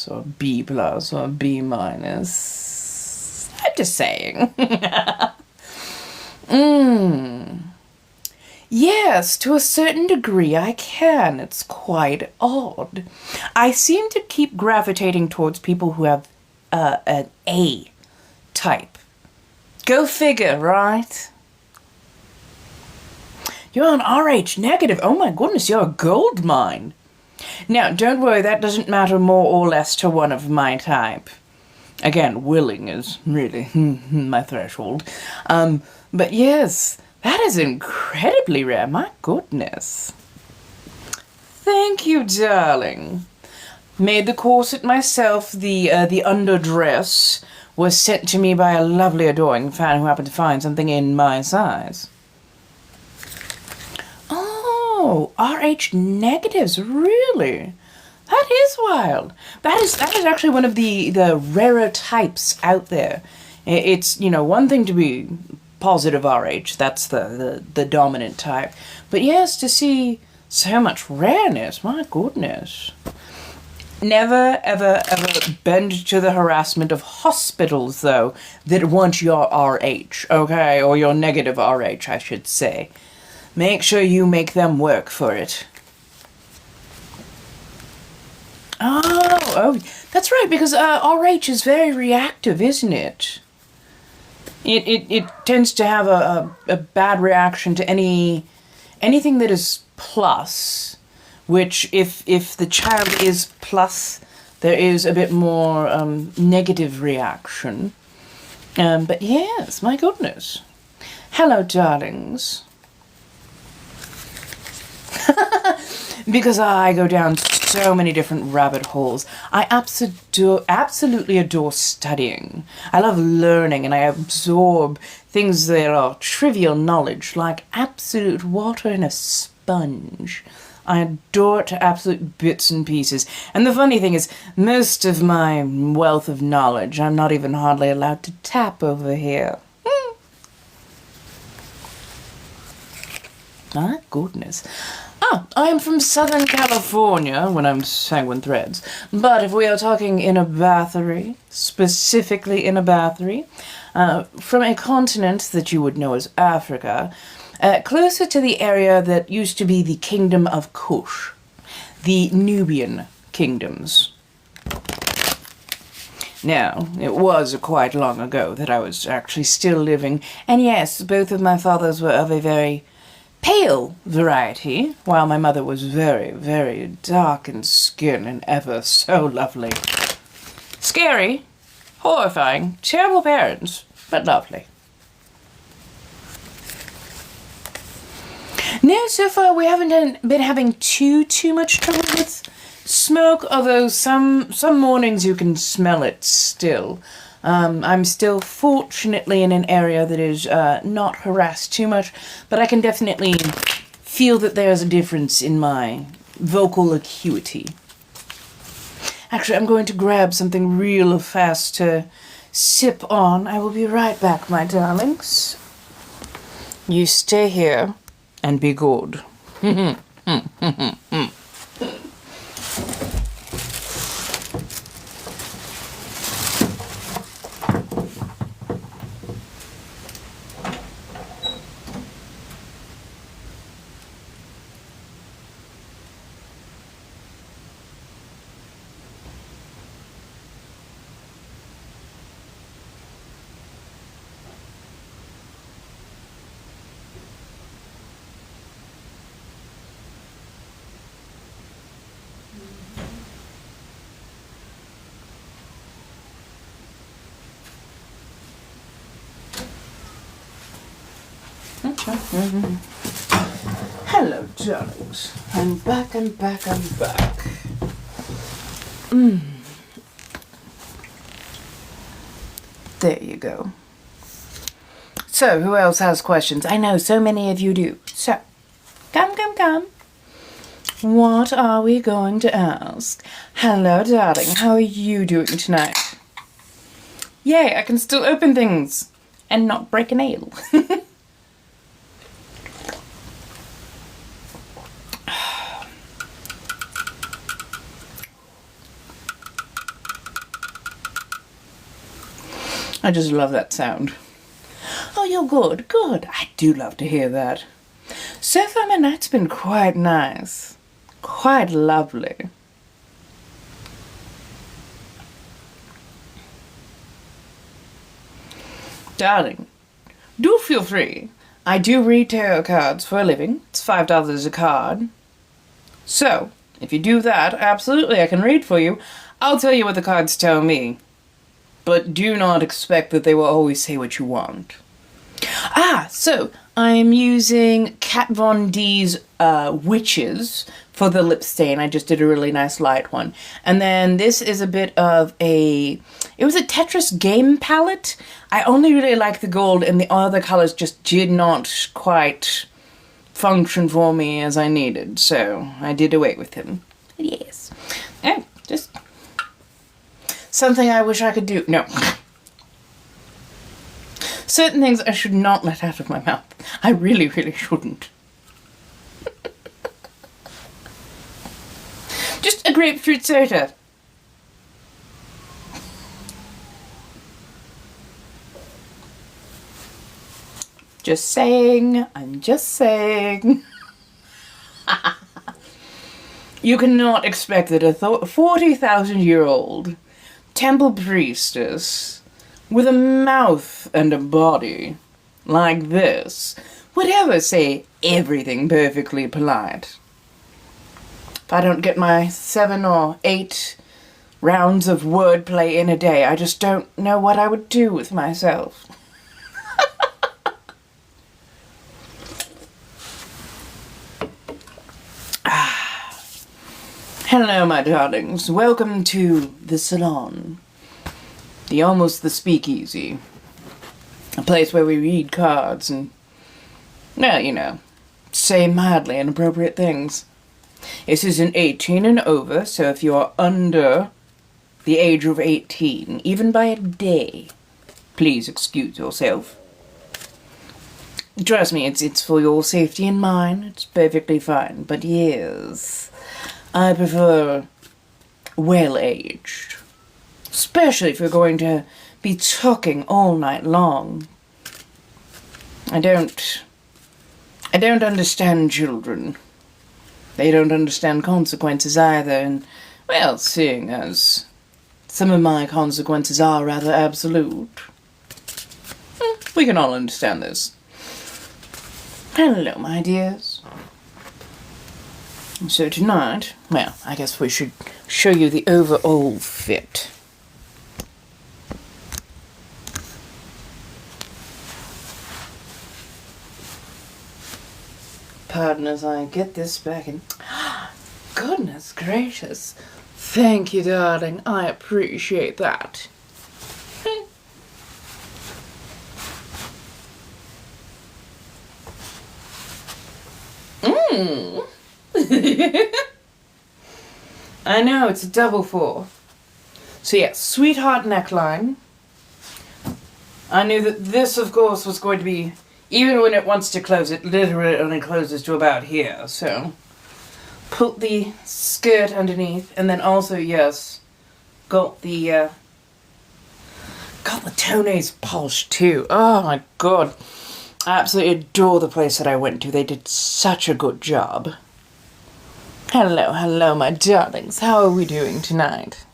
or B+, or B-. I'm just saying. Yes, to a certain degree I can. It's quite odd. I seem to keep gravitating towards people who have an A type. Go figure, right? You're an RH negative. Oh my goodness, you're a gold mine. Now, don't worry, that doesn't matter more or less to one of my type. Again, willing is really my threshold. But yes, that is incredibly rare. My goodness. Thank you, darling. Made the corset myself. The underdress was sent to me by a lovely, adoring fan who happened to find something in my size. Oh, RH negatives, really? That is wild. That is actually one of the rarer types out there. It's, one thing to be positive RH, that's the dominant type. But yes, to see so much rareness, my goodness. Never, ever, ever bend to the harassment of hospitals, though, that want your RH, okay? Or your negative RH, I should say. Make sure you make them work for it. Oh, that's right, because RH is very reactive, isn't it? It tends to have a bad reaction to anything that is plus, which if the child is plus, there is a bit more negative reaction. But yes, my goodness. Hello, darlings. Because I go down so many different rabbit holes. I absolutely adore studying. I love learning, and I absorb things that are trivial knowledge, like absolute water in a sponge. I adore it to absolute bits and pieces. And the funny thing is, most of my wealth of knowledge, I'm not even hardly allowed to tap over here. My goodness. I am from Southern California when I'm Sanguine Threads, but if we are talking in a Bathory, specifically in a Bathory, from a continent that you would know as Africa, closer to the area that used to be the Kingdom of Kush, the Nubian kingdoms. Now, it was quite long ago that I was actually still living, and yes, both of my fathers were of a very pale variety, while my mother was very, very dark in skin and ever so lovely. Scary, horrifying, terrible parents, but lovely. No, so far we haven't been having too much trouble with smoke, although some mornings you can smell it still. I'm still fortunately in an area that is not harassed too much, but I can definitely feel that there's a difference in my vocal acuity. Actually, I'm going to grab something real fast to sip on. I will be right back, my darlings. You stay here and be good. Hello, darlings. I'm back. There you go. So, who else has questions? I know so many of you do. So, come. What are we going to ask? Hello, darling. How are you doing tonight? Yay, I can still open things and not break a nail. I just love that sound. Oh, you're good. Good. I do love to hear that. So far, my night's been quite nice. Quite lovely. Darling, do feel free. I do read tarot cards for a living. It's $5 a card. So, if you do that, absolutely, I can read for you. I'll tell you what the cards tell me. But do not expect that they will always say what you want. So I'm using Kat Von D's Witches for the lip stain. I just did a really nice light one. And then this is a bit of it was a Tetris game palette. I only really like the gold, and the other colors just did not quite function for me as I needed. So I did away with them. Yes. Oh, just something I wish I could do. No. Certain things I should not let out of my mouth. I really, really shouldn't. Just a grapefruit soda. Just saying. I'm just saying. You cannot expect that a 40,000-year-old temple priestess with a mouth and a body like this would ever say everything perfectly polite. If I don't get my 7 or 8 rounds of wordplay in a day, I just don't know what I would do with myself. Hello, my darlings. Welcome to the salon. Almost the speakeasy. A place where we read cards and, well, you know, say mildly inappropriate things. This is an 18 and over, so if you are under the age of 18, even by a day, please excuse yourself. Trust me, it's for your safety and mine. It's perfectly fine. But yes, I prefer well-aged. Especially if you're going to be talking all night long. I don't understand children. They don't understand consequences either, and, well, seeing as some of my consequences are rather absolute, we can all understand this. Hello, my dears. So tonight, well, I guess we should show you the overall fit. Pardon as I get this back in. Goodness gracious. Thank you, darling. I appreciate that. I know, it's a double 4. So yeah, sweetheart neckline. I knew that this, of course, was going to be, even when it wants to close, it literally only closes to about here, so put the skirt underneath, and then also, yes, got the toenails polished too. Oh my god. I absolutely adore the place that I went to. They did such a good job. Hello, my darlings. How are we doing tonight?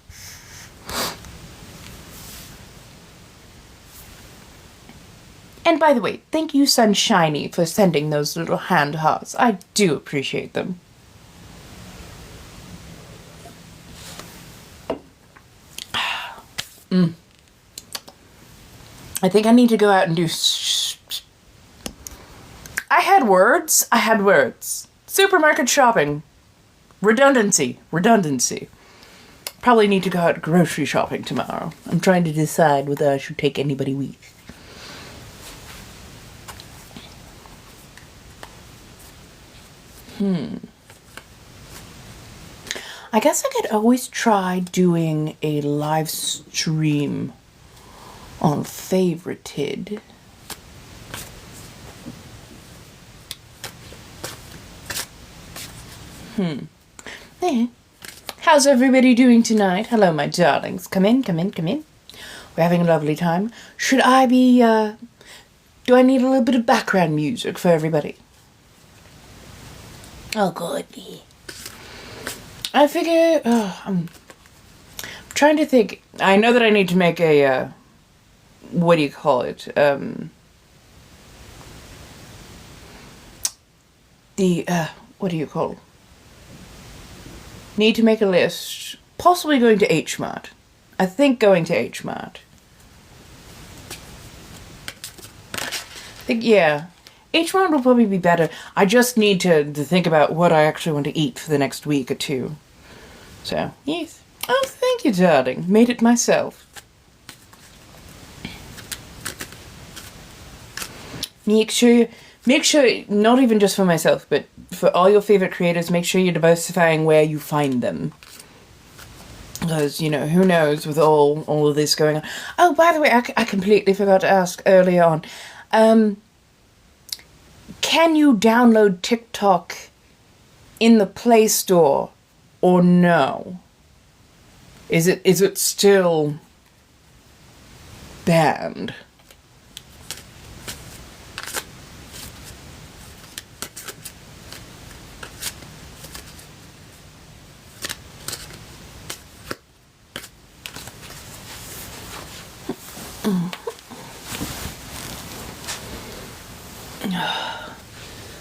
And by the way, thank you, Sunshiny, for sending those little hand hearts. I do appreciate them. I think I need to go out and do had words. I had words. Supermarket shopping. Redundancy. Probably need to go out grocery shopping tomorrow. I'm trying to decide whether I should take anybody with. I guess I could always try doing a live stream on Favorited. How's everybody doing tonight? Hello, my darlings. Come in. We're having a lovely time. Should I be, do I need a little bit of background music for everybody? Oh, good. I figure, I'm trying to think. I know that I need to make a, what do you call it? What do you call it? Need to make a list. Possibly going to HMart. I think going to HMart. Yeah. HMart will probably be better. I just need to think about what I actually want to eat for the next week or two. So, yes. Oh, thank you, darling. Made it myself. Make sure, not even just for myself, but for all your favorite creators, make sure you're diversifying where you find them. Because, you know, who knows with all of this going on. Oh, by the way, I completely forgot to ask earlier on. Can you download TikTok in the Play Store or no? Is it still banned?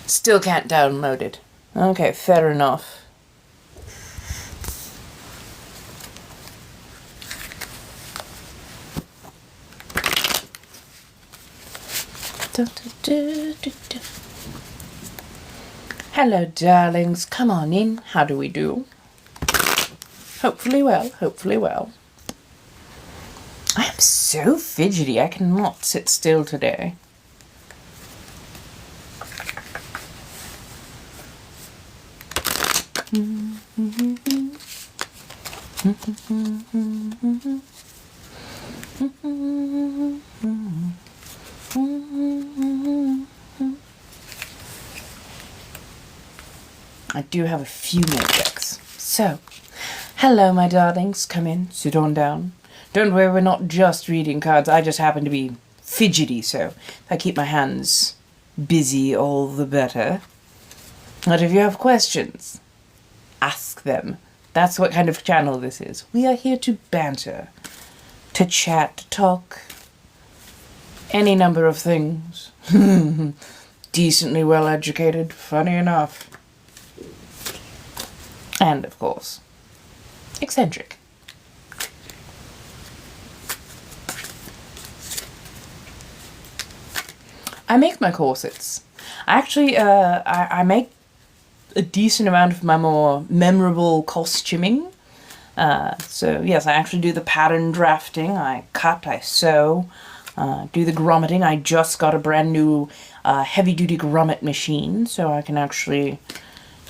Still can't download it. Okay, fair enough. Hello, darlings. Come on in. How do we do? Hopefully well. I am so fidgety. I cannot sit still today. I do have a few more decks. So, hello, my darlings. Come in, sit on down. Don't worry, we're not just reading cards. I just happen to be fidgety, so if I keep my hands busy, all the better. But if you have questions, ask them. That's what kind of channel this is. We are here to banter, to chat, to talk, any number of things. Decently well educated, funny enough. And, of course, eccentric. I make my corsets. Actually, I make a decent amount of my more memorable costuming. So, yes, I actually do the pattern drafting. I cut, I sew, do the grommeting. I just got a brand new heavy-duty grommet machine, so I can actually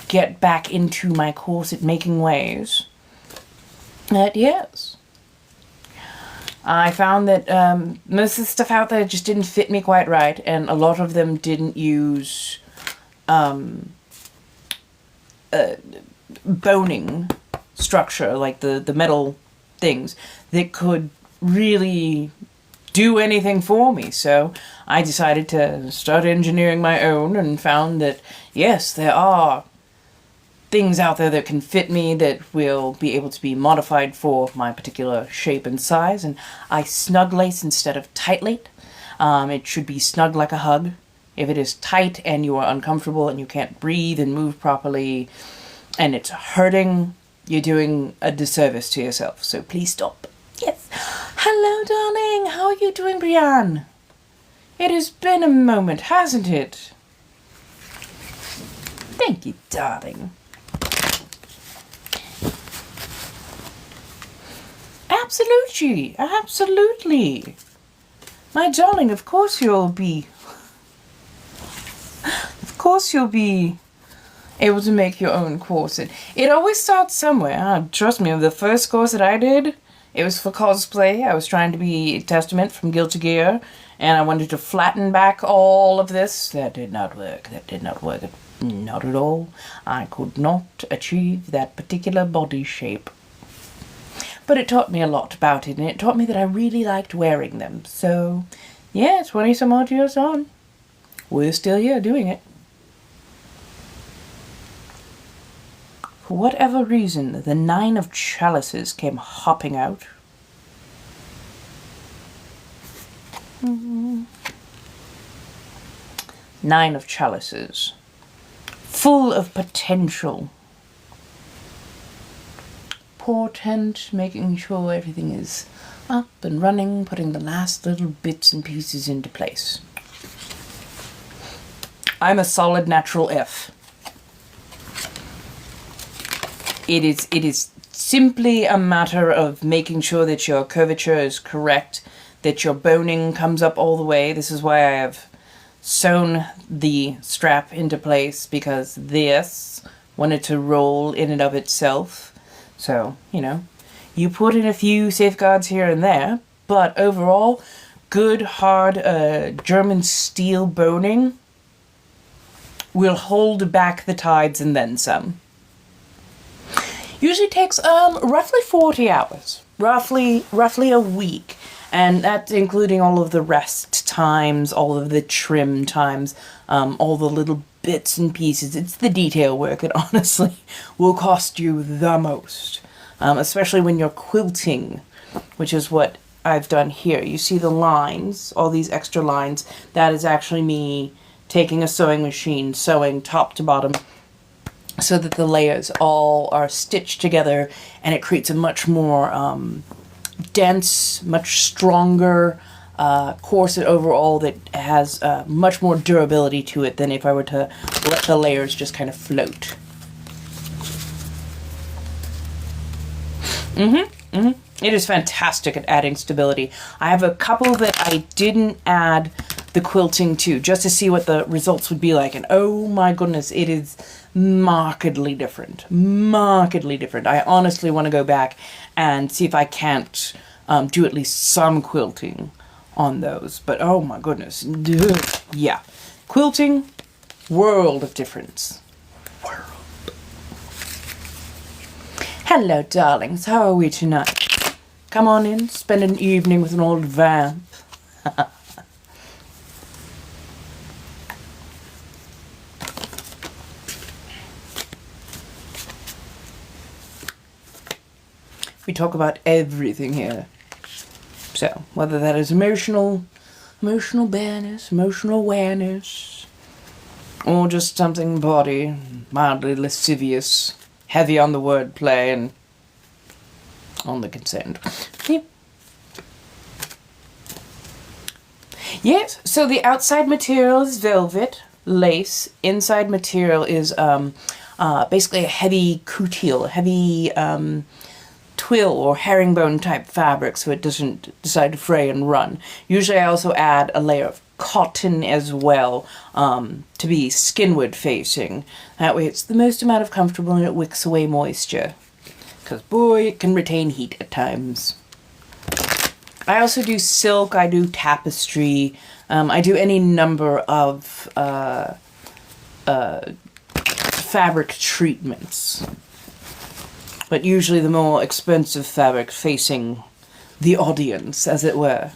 get back into my corset making ways. But yes, I found that most of the stuff out there just didn't fit me quite right, and a lot of them didn't use boning structure, like the metal things, that could really do anything for me. So I decided to start engineering my own and found that, yes, there are things out there that can fit me that will be able to be modified for my particular shape and size. And I snug lace instead of tight lace. It should be snug like a hug. If it is tight and you are uncomfortable and you can't breathe and move properly and it's hurting, you're doing a disservice to yourself. So please stop. Yes. Hello, darling. How are you doing, Brianne? It has been a moment, hasn't it? Thank you, darling. Absolutely, absolutely. My darling, of course you'll be able to make your own corset. It always starts somewhere. Trust me, the first corset I did, it was for cosplay. I was trying to be Testament from Guilty Gear, and I wanted to flatten back all of this. That did not work. Not at all. I could not achieve that particular body shape. But it taught me a lot about it, and it taught me that I really liked wearing them. So, yeah, 20 some odd years on, we're still here doing it. For whatever reason, the 9 of chalices came hopping out. Nine of chalices. Full of potential. Portent, making sure everything is up and running, putting the last little bits and pieces into place. I'm a solid natural F. It is simply a matter of making sure that your curvature is correct, that your boning comes up all the way. This is why I have sewn the strap into place, because this wanted to roll in and of itself. So, you know, you put in a few safeguards here and there, but overall, good, hard German steel boning will hold back the tides and then some. Usually takes roughly 40 hours, roughly a week, and that's including all of the rest times, all of the trim times, all the little bits and pieces. It's the detail work that honestly will cost you the most, especially when you're quilting, which is what I've done here. You see the lines, all these extra lines. That is actually me taking a sewing machine, sewing top to bottom, so that the layers all are stitched together, and it creates a much more dense, much stronger corset overall that has much more durability to it than if I were to let the layers just kind of float. It is fantastic at adding stability. I have a couple that I didn't add the quilting to, just to see what the results would be like, and oh my goodness, it is markedly different. I honestly want to go back and see if I can't do at least some quilting on those, but oh my goodness, yeah, quilting, world of difference. Hello darlings, how are we tonight? Come on in, spend an evening with an old vamp. We talk about everything here. So, whether that is emotional bareness, emotional awareness, or just something body, mildly lascivious, heavy on the wordplay and on the consent. Yeah. Yes, so the outside material is velvet, lace. Inside material is basically a heavy coutil, heavy twill or herringbone type fabric, so it doesn't decide to fray and run. Usually I also add a layer of cotton as well, to be skinward facing. That way it's the most amount of comfortable and it wicks away moisture. Because boy, it can retain heat at times. I also do silk, I do tapestry, I do any number of fabric treatments. But usually the more expensive fabric facing the audience, as it were.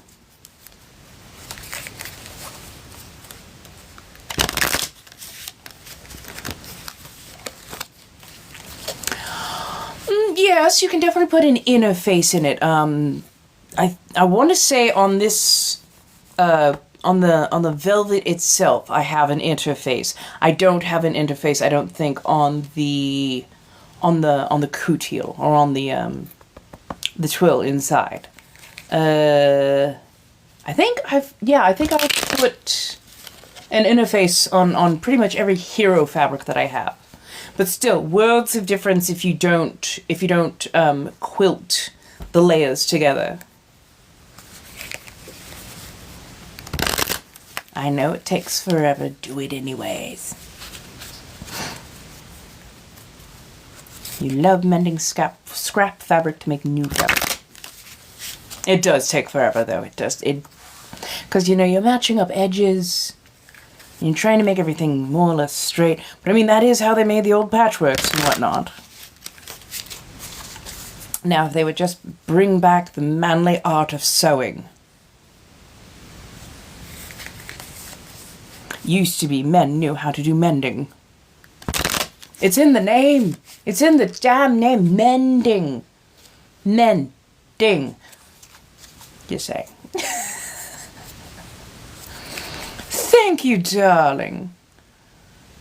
Yes, you can definitely put an inner face in it. I want to say on this, on the velvet itself, I have an interface. I don't have an interface, I don't think, on the coutil or on the twill inside. I think I've put an interface on pretty much every hero fabric that I have. But still, worlds of difference if you don't quilt the layers together. I know it takes forever, do it anyways. You love mending scrap fabric to make new fabric. It does take forever though, it does. Because you know, you're matching up edges, you're trying to make everything more or less straight. But I mean, that is how they made the old patchworks and whatnot. Now, if they would just bring back the manly art of sewing. Used to be men knew how to do mending. It's in the name. It's in the damn name. Mending. Mending. You say. Thank you, darling.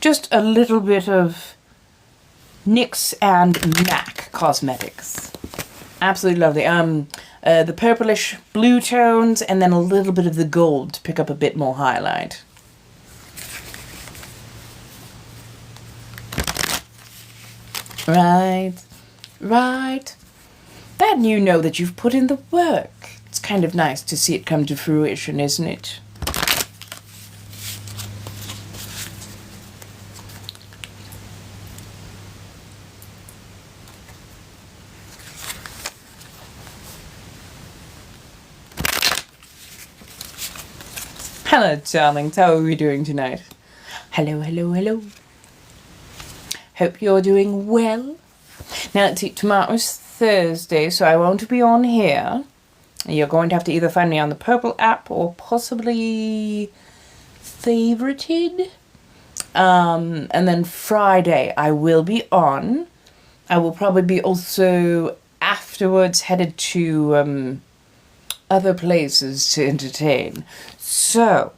Just a little bit of NYX and MAC cosmetics. Absolutely lovely. The purplish blue tones and then a little bit of the gold to pick up a bit more highlight. Right, right. Then you know that you've put in the work. It's kind of nice to see it come to fruition, isn't it? Hello, darlings. How are we doing tonight? Hello, hello, hello. Hope you're doing well. Now, tomorrow's Thursday, so I won't be on here. You're going to have to either find me on the Purple app or possibly Favorited. And then Friday, I will be on. I will probably be also afterwards headed to other places to entertain. So,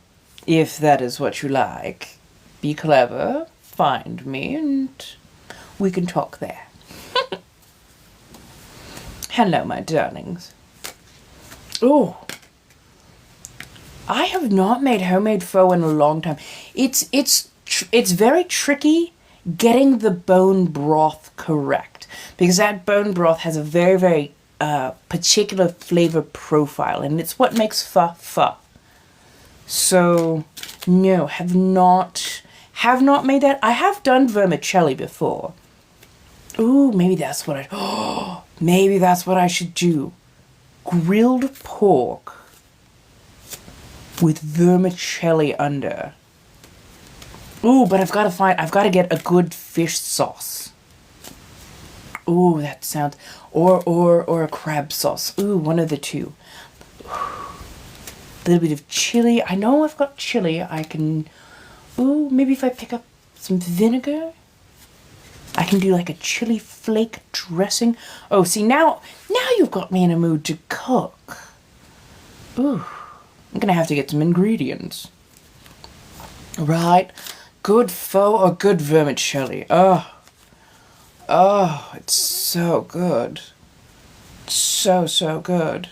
if that is what you like, be clever. Find me and we can talk there. Hello, my darlings. Oh, I have not made homemade pho in a long time. It's very tricky getting the bone broth correct because that bone broth has a very, very particular flavor profile, and it's what makes pho. So, no, have not made that. I have done vermicelli before. Ooh, maybe that's what maybe that's what I should do. Grilled pork with vermicelli under. Ooh, but I've got to get a good fish sauce. Ooh, that sounds, or a crab sauce. Ooh, one of the two. A little bit of chili. I know I've got chili. I can. Ooh, maybe if I pick up some vinegar, I can do like a chili flake dressing. Oh, see, now you've got me in a mood to cook. Ooh, I'm gonna have to get some ingredients. Right, good pho or good vermicelli. Oh, it's so good. So good.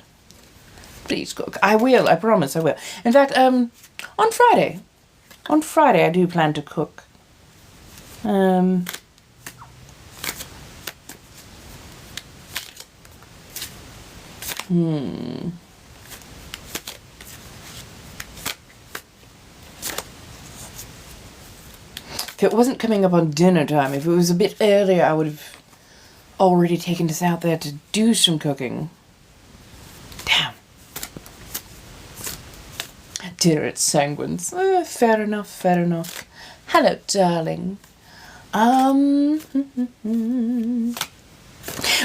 Please cook. I will, I promise I will. In fact, on Friday I do plan to cook. If it wasn't coming up on dinner time, if it was a bit earlier, I would have already taken us out there to do some cooking. Damn. Dinner at Sanguine's. Fair enough. Hello, darling.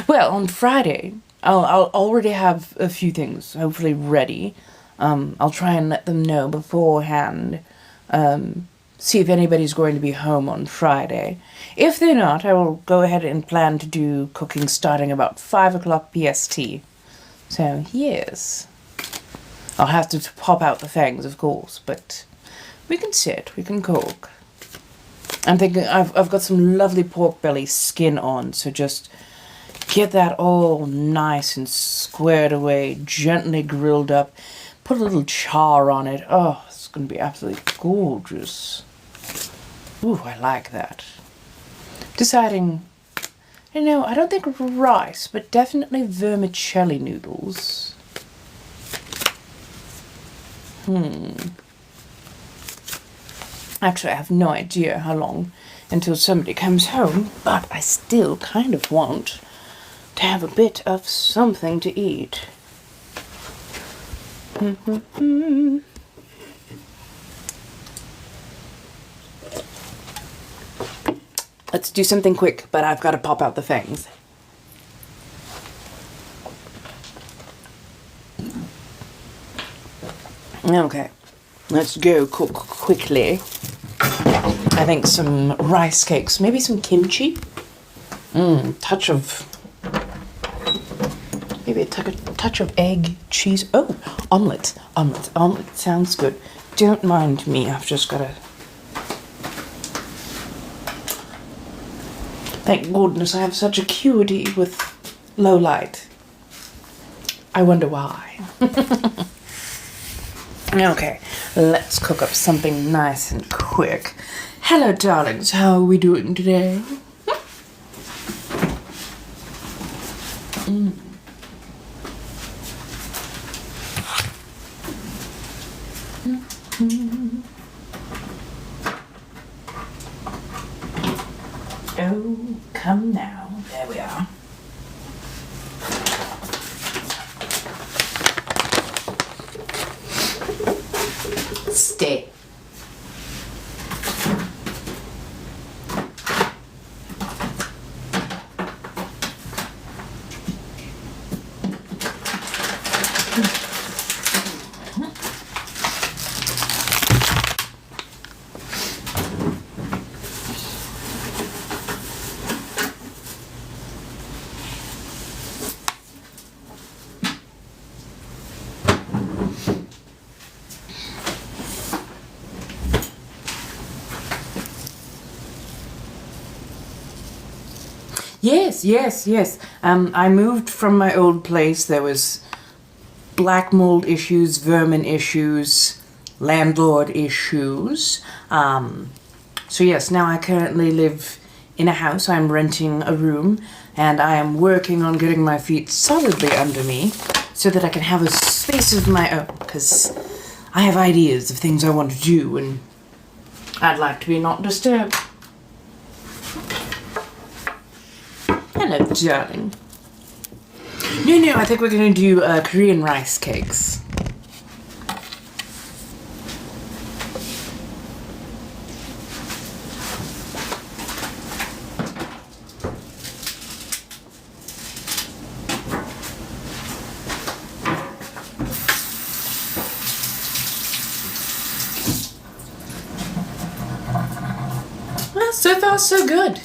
Well, on Friday, I'll already have a few things hopefully ready. I'll try and let them know beforehand. See if anybody's going to be home on Friday. If they're not, I will go ahead and plan to do cooking starting about 5 o'clock PST. So, yes. I'll have to pop out the fangs, of course, but we can sit, we can cook. I'm thinking I've got some lovely pork belly skin on, so just get that all nice and squared away, gently grilled up. Put a little char on it. Oh, it's going to be absolutely gorgeous. Ooh, I like that. Deciding, I don't think rice, but definitely vermicelli noodles. Actually, I have no idea how long until somebody comes home, but I still kind of want to have a bit of something to eat. Let's do something quick, but I've got to pop out the fangs. Okay, let's go cook quickly. I think some rice cakes, maybe some kimchi. Maybe a touch of egg, cheese. Oh, omelette. Omelette sounds good. Don't mind me, I've just got to... Thank goodness I have such acuity with low light. I wonder why. Okay, let's cook up something nice and quick. Hello, darlings. How are we doing today? Oh, come now. There we are. Stay. Yes. I moved from my old place. There was black mold issues, vermin issues, landlord issues. So yes, now I currently live in a house. I'm renting a room, and I am working on getting my feet solidly under me so that I can have a space of my own, because I have ideas of things I want to do, and I'd like to be not disturbed. Hello, darling. No, I think we're going to do Korean rice cakes. Well, so far so good.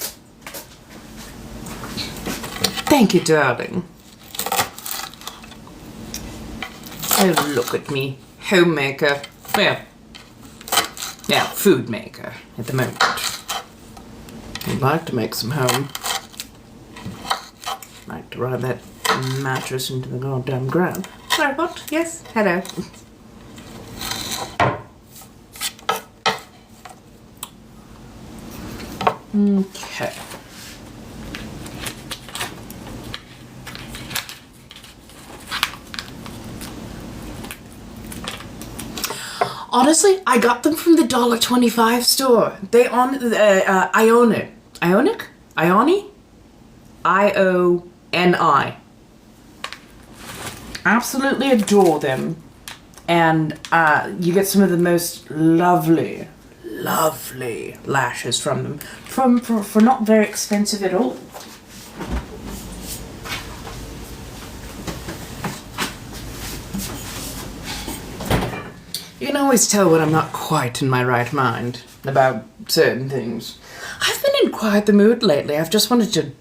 Thank you, darling. Oh, look at me. Homemaker. Well, yeah, food maker at the moment. I'd like to make some home. Like to ride that mattress into the goddamn ground. Sorry, what? Yes? Hello. Okay. Honestly, I got them from the $1.25 store. They on Ionic. Ionic? Ioni? IONI. Absolutely adore them. And you get some of the most lovely lashes from them. For not very expensive at all. You can always tell when I'm not quite in my right mind about certain things. I've been in quite the mood lately. I've just wanted to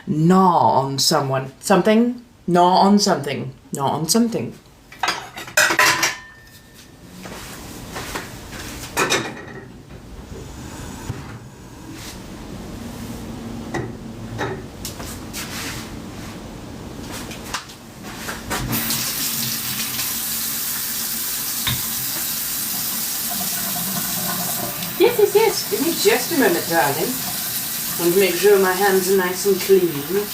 gnaw on someone. Something? Gnaw on something. Gnaw on something. yes. Give me just a moment, darling. I want to make sure my hands are nice and clean.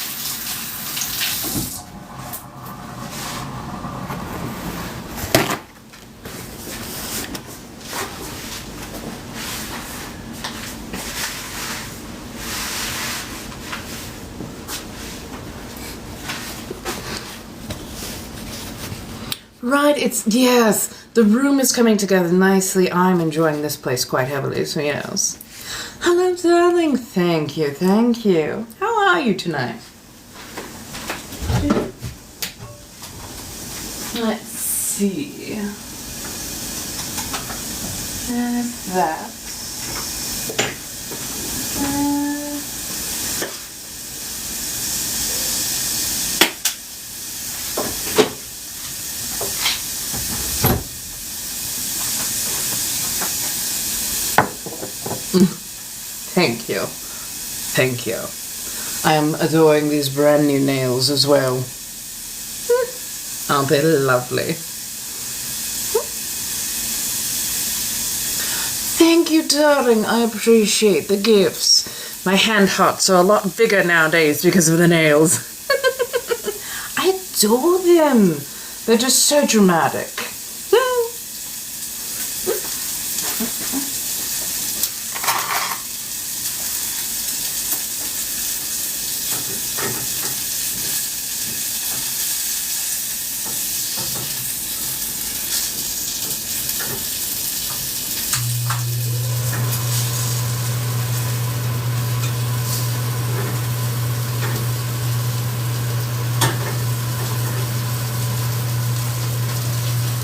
Right, yes, the room is coming together nicely. I'm enjoying this place quite heavily, so yes. Hello, darling. Thank you, thank you. How are you tonight? Let's see. That. Thank you. Thank you. I am adoring these brand new nails as well. Aren't they lovely? Thank you, darling. I appreciate the gifts. My hand hearts are a lot bigger nowadays because of the nails. I adore them. They're just so dramatic.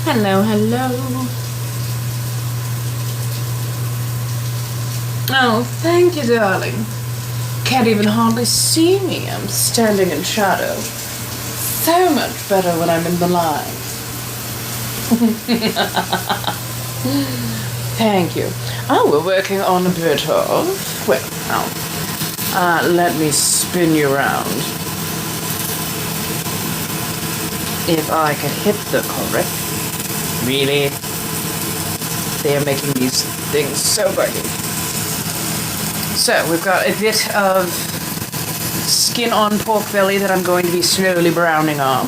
Hello, hello. Oh, thank you, darling. Can't even hardly see me. I'm standing in shadow. So much better when I'm in the light. Thank you. Oh, we're working on a bit of... Well, now, let me spin you around. If I could hit the correct... Really? They are making these things so pretty. So, we've got a bit of skin on pork belly that I'm going to be slowly browning up.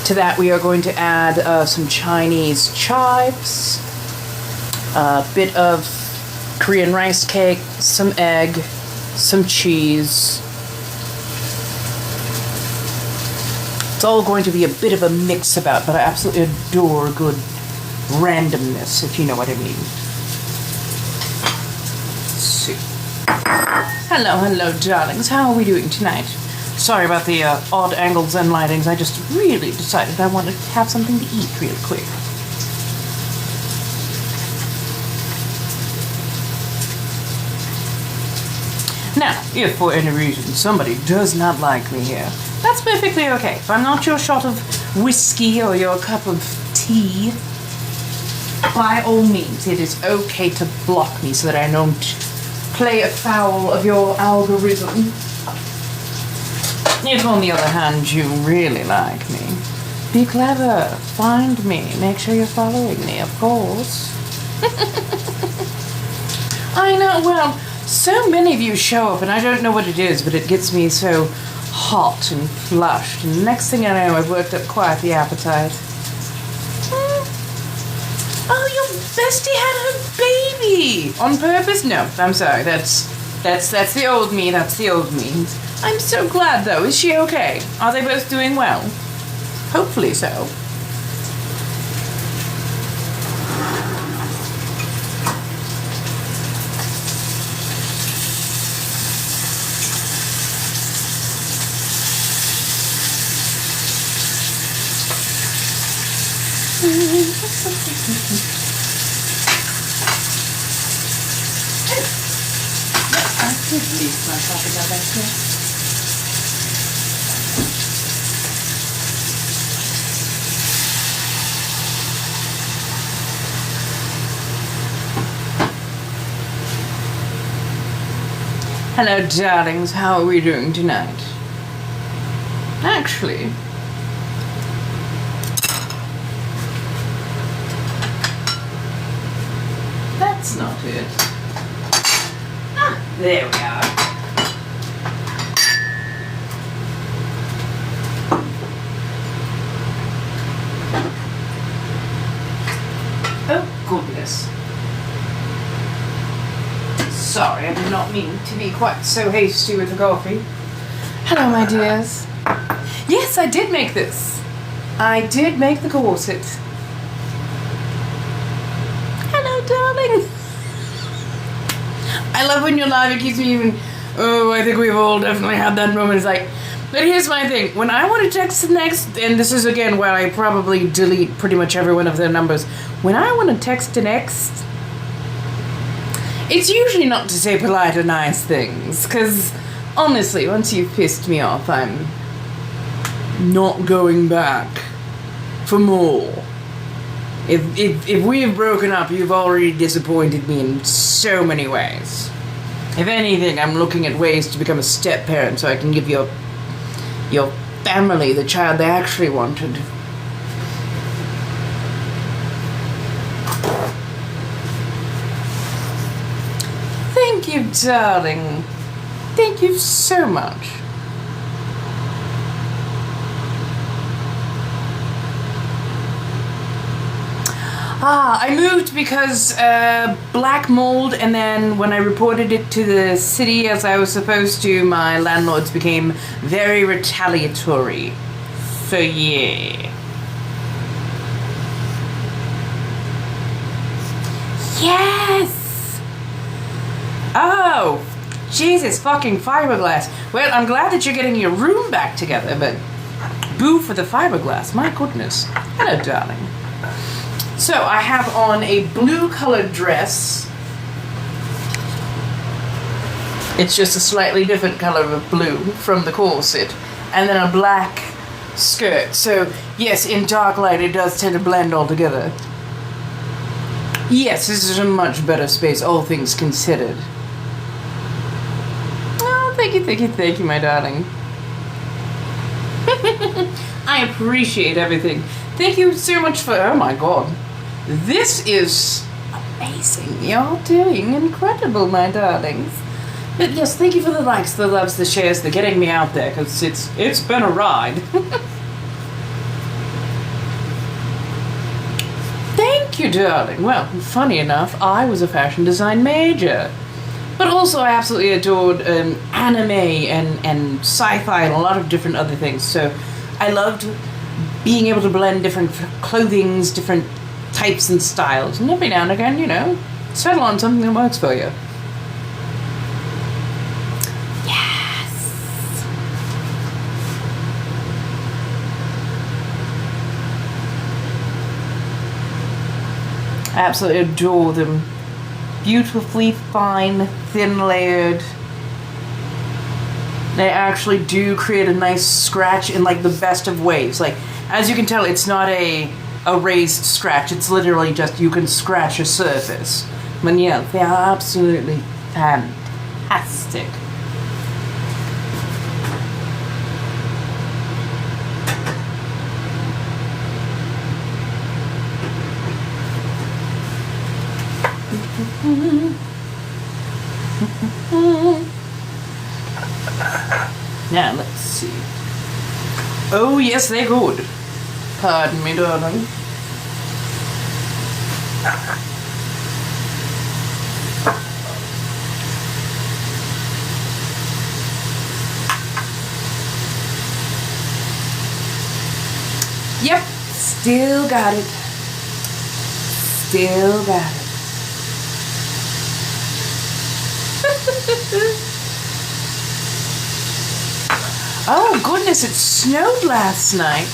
To that we are going to add some Chinese chives, a bit of Korean rice cake, some egg, some cheese. It's all going to be a bit of a mix about, but I absolutely adore good randomness, if you know what I mean. Let's see. Hello, hello, darlings. How are we doing tonight? Sorry about the odd angles and lightings. I just really decided I wanted to have something to eat real quick. Now, if for any reason somebody does not like me here, that's perfectly okay. If I'm not your shot of whiskey or your cup of tea, by all means, it is okay to block me so that I don't play afoul of your algorithm. If, on the other hand, you really like me, be clever, find me, make sure you're following me, of course. I know, well, so many of you show up and I don't know what it is, but it gets me so hot and flushed, and the next thing I know, I've worked up quite the appetite. Oh, your bestie had her baby! On purpose? No, I'm sorry, that's the old me, that's the old me. I'm so glad, though. Is she okay? Are they both doing well? Hopefully so. I did leave my coffee cup back here. Hello, darlings. How are we doing tonight? Actually, that that's not it. Ah, there we are. Oh, goodness. Sorry, I did not mean to be quite so hasty with the coffee. Hello, my dears. Yes, I did make this. I did make the corset. Hello, darling. I love when you're live. It keeps me even... Oh, I think we've all definitely had that moment. It's like... But here's my thing. When I want to text next... And this is, again, where I probably delete pretty much every one of their numbers. When I want to text next... It's usually not to say polite or nice things. Because, honestly, once you've pissed me off, I'm... not going back for more. If we have broken up, you've already disappointed me in so many ways. If anything, I'm looking at ways to become a step-parent so I can give your family the child they actually wanted. Thank you, darling. Thank you so much. I moved because black mold, and then when I reported it to the city as I was supposed to, my landlords became very retaliatory. So yeah. Yes! Oh, Jesus fucking fiberglass. Well, I'm glad that you're getting your room back together, but boo for the fiberglass, my goodness. Hello, darling. So, I have on a blue colored dress. It's just a slightly different color of blue from the corset. And then a black skirt. So, yes, in dark light it does tend to blend all together. Yes, this is a much better space, all things considered. Oh, thank you, my darling. I appreciate everything. Thank you so much for... Oh my god. This is amazing. You're doing incredible, my darlings. But yes, thank you for the likes, the loves, the shares, the getting me out there, because it's been a ride. Thank you, darling. Well, funny enough, I was a fashion design major. But also I absolutely adored anime and sci-fi and a lot of different other things. So I loved being able to blend different clothings, different types and styles, and every now and again, you know, settle on something that works for you. Yes. I absolutely adore them. Beautifully fine, thin layered. They actually do create a nice scratch in like the best of ways. Like, as you can tell, it's not a raised scratch. It's literally just you can scratch a surface. But yeah, they are absolutely fantastic. Now, let's see. Oh, yes, they're good. Pardon me, darling. Yep, still got it. Still got it. Oh goodness, it snowed last night.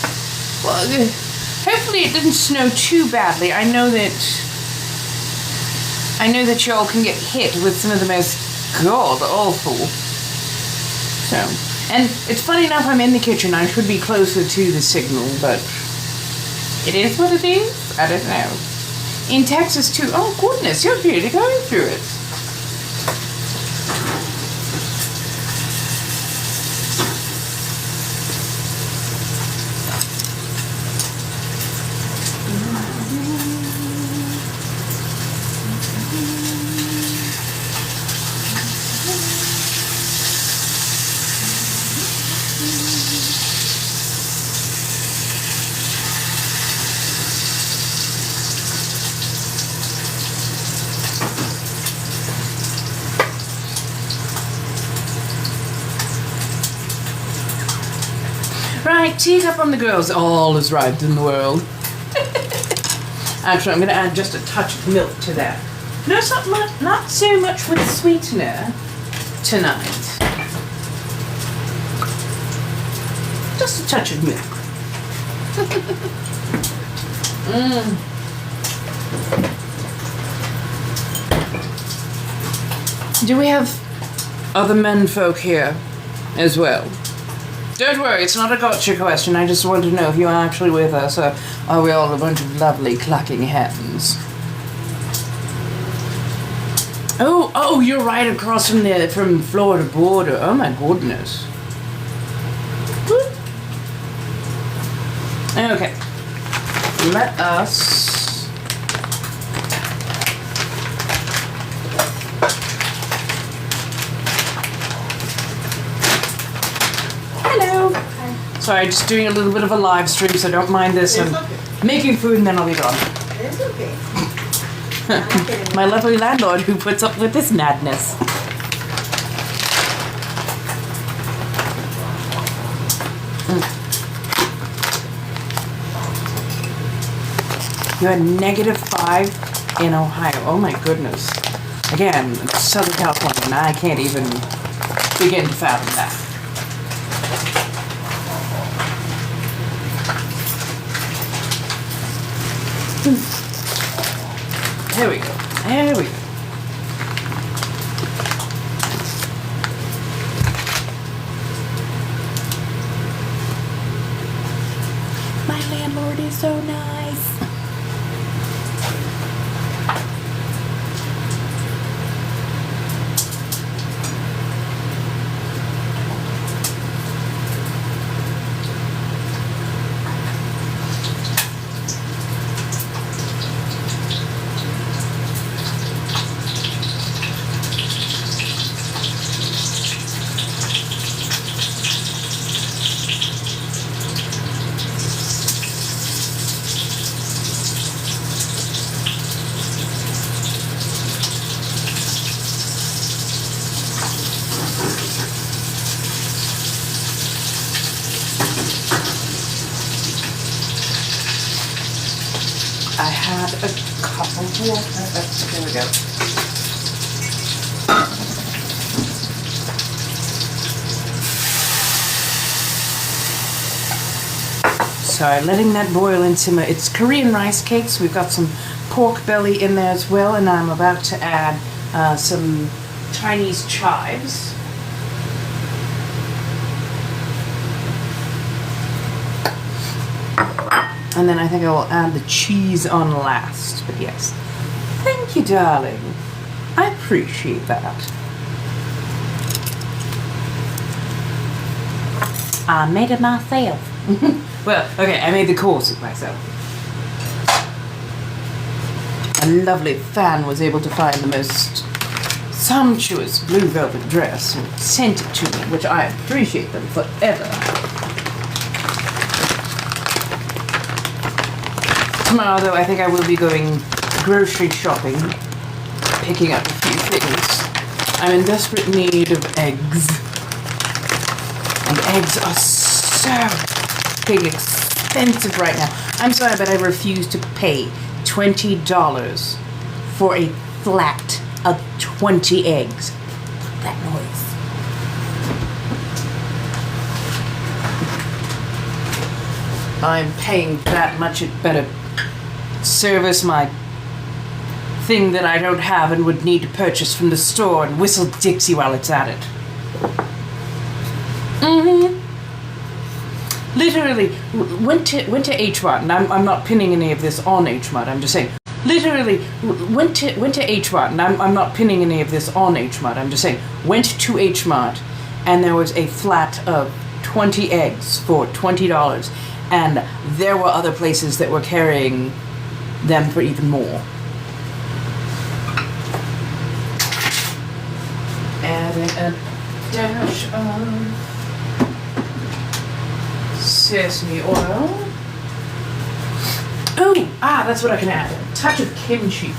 Well, hopefully it didn't snow too badly. I know that y'all can get hit with some of the most god awful. So, and it's funny enough, I'm in the kitchen. I should be closer to the signal, but it is what it is. I don't know. In Texas too. Oh goodness, you're really going through it. teacup on the girls. All is right in the world. Actually, I'm going to add just a touch of milk to that. No, it's not so much with sweetener tonight. Just a touch of milk. Do we have other men folk here as well? Don't worry, it's not a gotcha question. I just want to know if you're actually with us, or are we all a bunch of lovely clucking hens? Oh, you're right across from Florida border. Oh my goodness. Okay. Let us Hello. Hi. Sorry, just doing a little bit of a live stream, so don't mind this. I'm making food and then I'll be gone. It's okay. My lovely landlord who puts up with this madness. You're -5 in Ohio. Oh my goodness. Again, it's Southern California, and I can't even begin to fathom that. There we go. There we go. My landlord is so nice. I had a couple more. There we go. Sorry, letting that boil and simmer. It's Korean rice cakes. We've got some pork belly in there as well, and I'm about to add some Chinese chives. And then I think I will add the cheese on last. But yes. Thank you, darling. I appreciate that. I made it myself. Well, okay, I made the corset myself. A lovely fan was able to find the most sumptuous blue velvet dress and sent it to me, which I appreciate them forever. Tomorrow, though, I think I will be going grocery shopping, picking up a few things. I'm in desperate need of eggs. And eggs are so fucking expensive right now. I'm sorry, but I refuse to pay $20 for a flat of 20 eggs. That noise. I'm paying that much. It better service my thing that I don't have and would need to purchase from the store and whistle Dixie while it's at it. Literally, went to H Mart, and I'm not pinning any of this on H Mart, I'm just saying. Literally, went to H Mart, and I'm not pinning any of this on H Mart, I'm just saying. Went to H Mart, and there was a flat of 20 eggs for $20, and there were other places that were carrying them for even more. Adding a dash of sesame oil. Oh, that's what I can add. A touch of kimchi.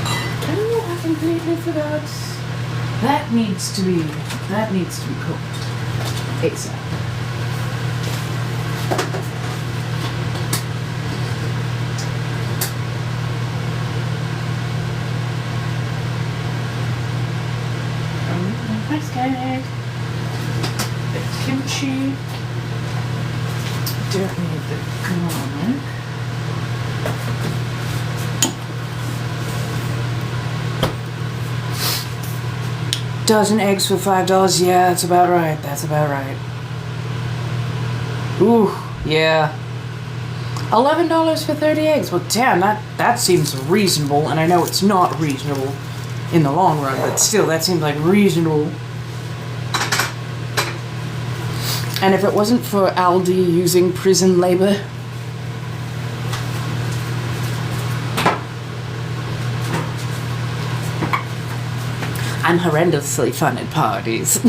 I don't know if I can completely forgot. That needs to be cooked. ASAP. Rice cake. The kimchi. Don't need the garlic. Dozen eggs for $5. Yeah, that's about right. That's about right. Ooh, yeah. $11 for 30 eggs. Well, damn, that seems reasonable, and I know it's not reasonable in the long run, but still, that seems like reasonable. And if it wasn't for Aldi using prison labor, I'm horrendously fun at parties.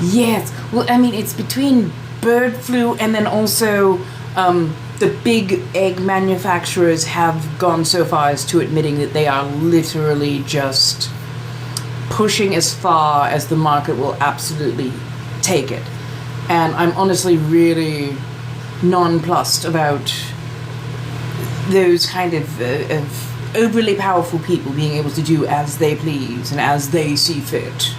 Yes, well, I mean, it's between bird flu and then also the big egg manufacturers have gone so far as to admitting that they are literally just pushing as far as the market will absolutely take it. And I'm honestly really nonplussed about those kind of overly powerful people being able to do as they please and as they see fit.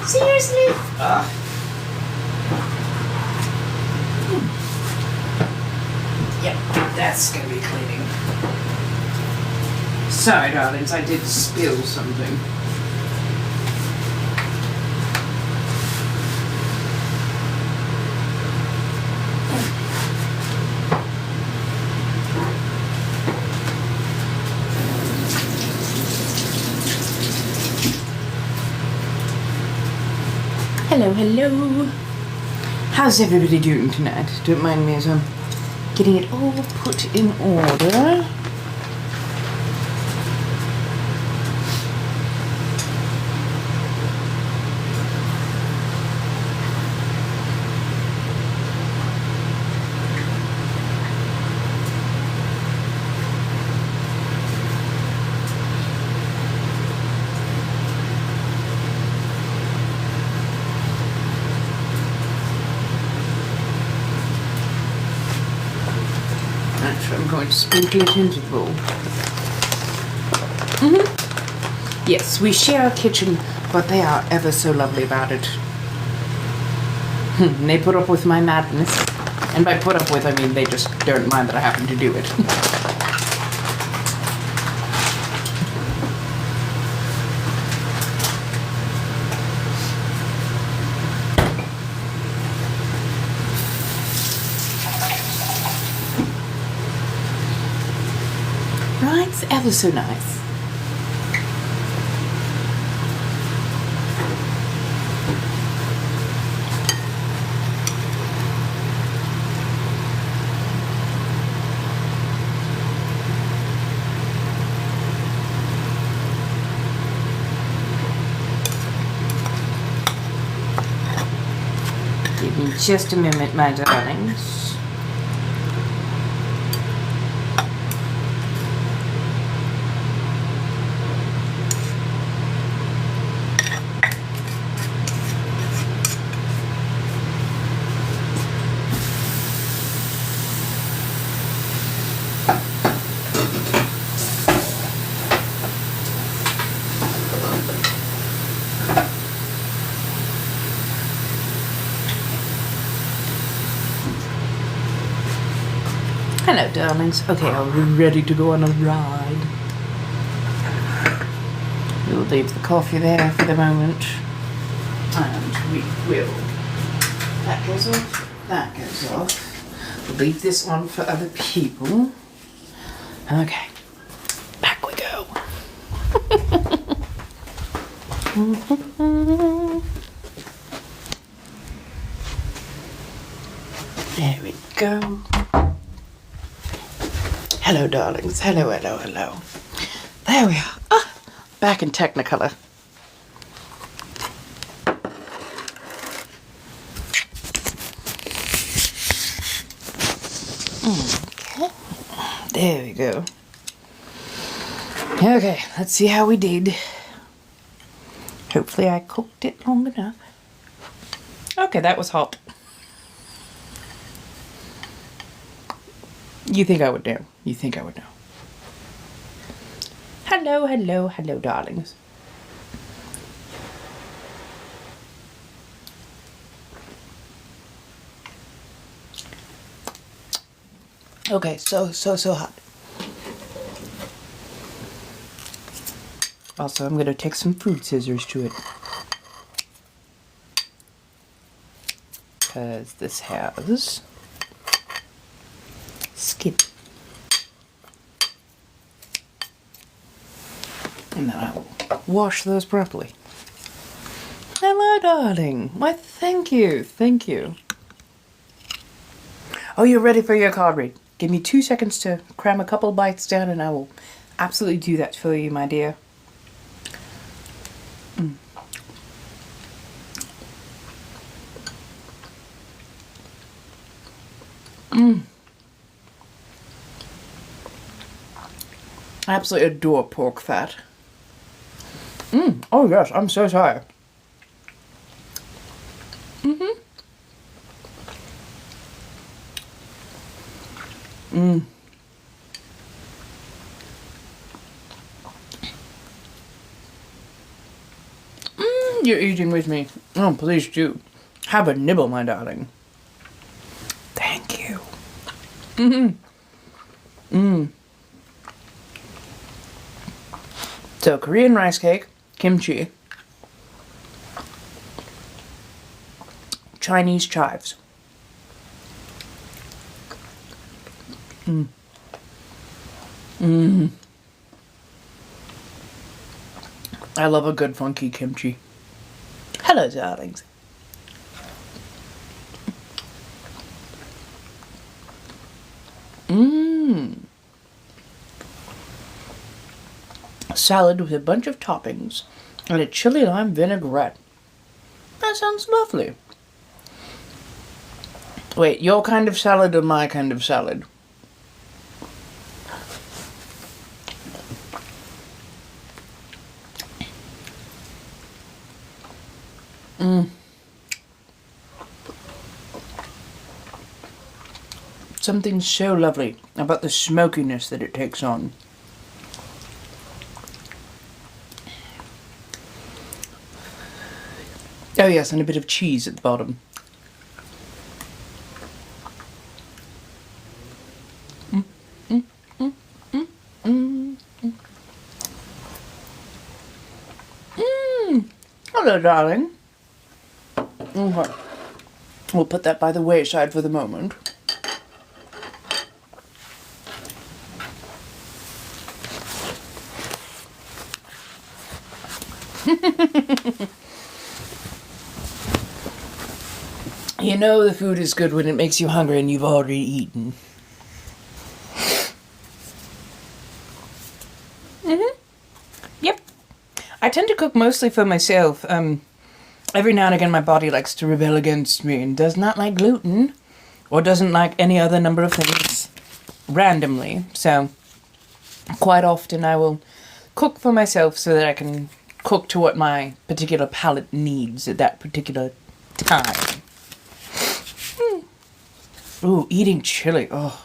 Seriously? Yep, that's gonna be cleaning. Sorry, darlings, I did spill something. Hello, hello. How's everybody doing tonight? Don't mind me as I'm getting it all put in order. I'm going to sprinkle it into the bowl. Yes, we share a kitchen, but they are ever so lovely about it. They put up with my madness. And by put up with, I mean they just don't mind that I happen to do it. Right, it's ever so nice. Give me just a minute, my darlings. Hello, darlings. Okay, are we ready to go on a ride? We'll leave the coffee there for the moment. And we will. That goes off. That goes off. We'll leave this on for other people. Okay. Back we go. There we go. Hello, darlings. Hello, hello, hello. There we are. Ah, back in Technicolor. Okay. There we go. Okay, let's see how we did. Hopefully I cooked it long enough. Okay, that was hot. You think I would know. You think I would know. Hello, hello, hello, darlings. Okay, so hot. Also, I'm gonna take some food scissors to it. Because this has skin. And then I will wash those properly. Hello, darling. Why, thank you. Thank you. Oh, you're ready for your card read. Give me 2 seconds to cram a couple bites down and I will absolutely do that for you, my dear. I absolutely adore pork fat. Oh yes, I'm so sorry. You're eating with me. Oh, please do. Have a nibble, my darling. Thank you. So, Korean rice cake, kimchi, Chinese chives. I love a good funky kimchi. Hello, darlings. Salad with a bunch of toppings and a chili lime vinaigrette. That sounds lovely. Wait, your kind of salad or my kind of salad? Something so lovely about the smokiness that it takes on. Oh yes, and a bit of cheese at the bottom. Hello, darling. Okay. We'll put that by the wayside for the moment. You know the food is good when it makes you hungry and you've already eaten. Yep. I tend to cook mostly for myself. Every now and again my body likes to rebel against me and does not like gluten or doesn't like any other number of things randomly. So quite often I will cook for myself so that I can cook to what my particular palate needs at that particular time. Ooh, eating chili. Oh,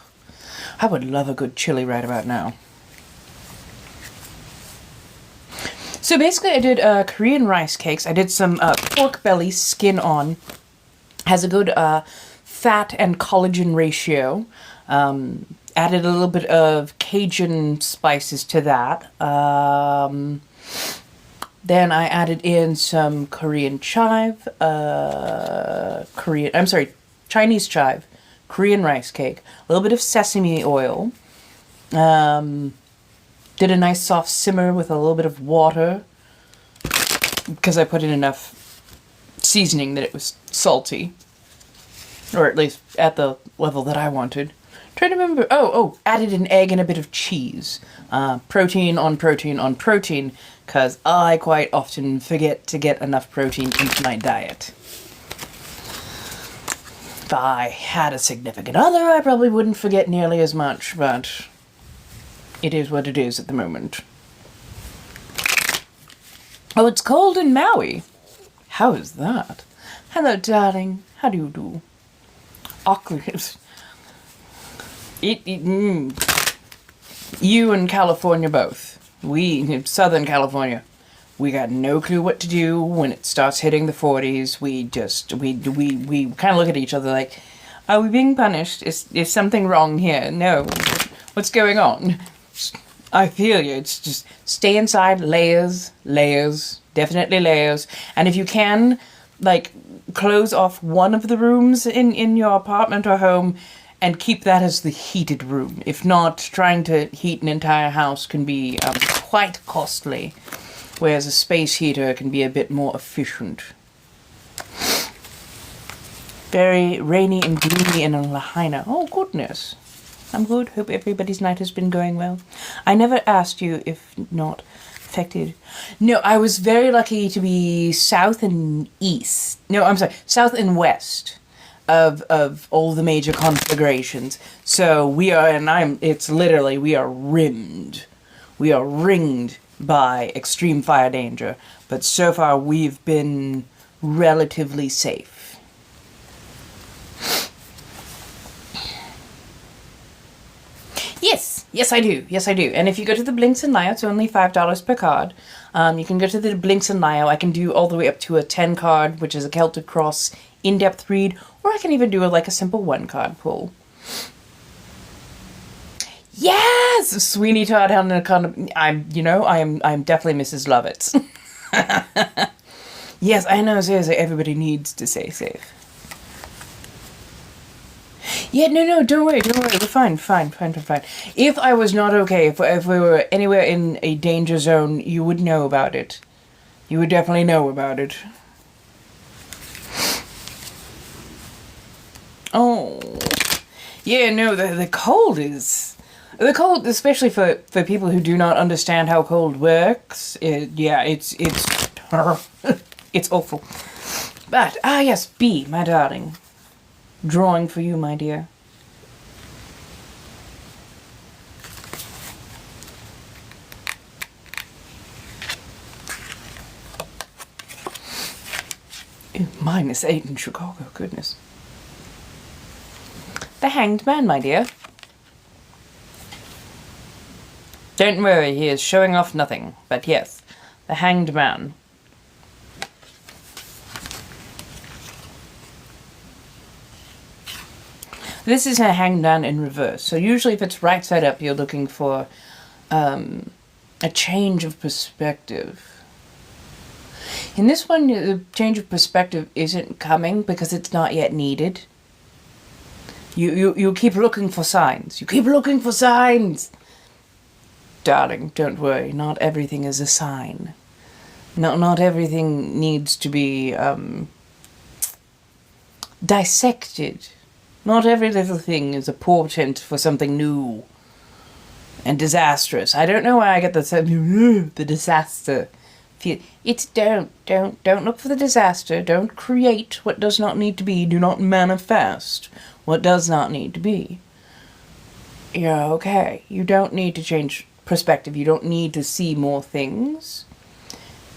I would love a good chili right about now. So basically I did Korean rice cakes. I did some pork belly skin on. Has a good fat and collagen ratio. Added a little bit of Cajun spices to that. Then I added in some Korean chive. Chinese chive. Korean rice cake, a little bit of sesame oil, did a nice soft simmer with a little bit of water because I put in enough seasoning that it was salty. Or at least at the level that I wanted. Trying to remember. Added an egg and a bit of cheese. Protein on protein on protein, because I quite often forget to get enough protein into my diet. If I had a significant other, I probably wouldn't forget nearly as much, but it is what it is at the moment. Oh, it's cold in Maui. How is that? Hello, darling. How do you do? Awkward. You and California both. We, Southern California, we got no clue what to do when it starts hitting the 40s. We kind of look at each other like, are we being punished? Is something wrong here? No. What's going on? I feel you. It's just stay inside. Layers. Definitely layers. And if you can, like, close off one of the rooms in your apartment or home and keep that as the heated room. If not, trying to heat an entire house can be quite costly, whereas a space heater can be a bit more efficient. Very rainy and gloomy in Lahaina. Oh, goodness. I'm good. Hope everybody's night has been going well. I never asked you if not affected. No, I was very lucky to be south and east. No, I'm sorry, south and west of all the major conflagrations. So we are, it's literally, we are rimmed. We are ringed by extreme fire danger. But so far we've been relatively safe. Yes, I do. And if you go to the Blinks and Nio, it's only $5 per card. You can go to the Blinks and Nio. I can do all the way up to a 10 card, which is a Celtic Cross in-depth read, or I can even do a simple 1 card pull. Yes, Sweeney Todd on a kind I'm definitely Mrs. Lovitz. Yes, I know. Seriously, everybody needs to stay safe. Yeah, no, don't worry, we're fine. If I was not okay, if we were anywhere in a danger zone, you would know about it. You would definitely know about it. Oh. Yeah, no, the cold is... The cold, especially for people who do not understand how cold works, it's it's awful. But, yes, B, my darling. Drawing for you, my dear. -8 in Chicago, goodness. The Hanged Man, my dear. Don't worry, he is showing off nothing. But yes, the Hanged Man. This is a Hanged Man in reverse. So usually if it's right side up, you're looking for a change of perspective. In this one, the change of perspective isn't coming because it's not yet needed. You keep looking for signs. You keep looking for signs! Darling, don't worry. Not everything is a sign. Not everything needs to be dissected. Not every little thing is a portent for something new and disastrous. I don't know why I get the disaster feel. It's don't look for the disaster. Don't create what does not need to be. Do not manifest what does not need to be. You're okay. You don't need to change perspective. You don't need to see more things.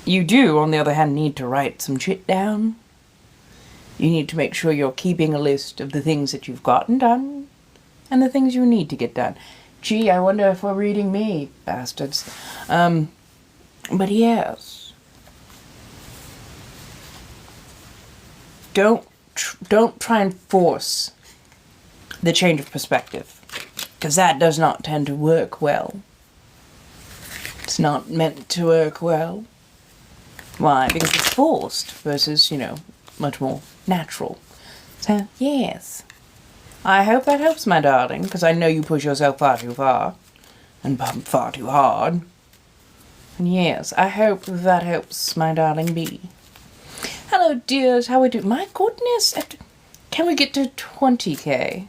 You do, on the other hand, need to write some shit down. You need to make sure you're keeping a list of the things that you've gotten done and the things you need to get done. Gee, I wonder if we're reading me, bastards. But yes. Don't try and force the change of perspective, because that does not tend to work well. It's not meant to work well. Why? Because it's forced versus, much more natural. So, yes. I hope that helps, my darling, because I know you push yourself far too far. And far too hard. And yes, I hope that helps, my darling B. Hello, dears. How are we doing? My goodness. Can we get to 20k?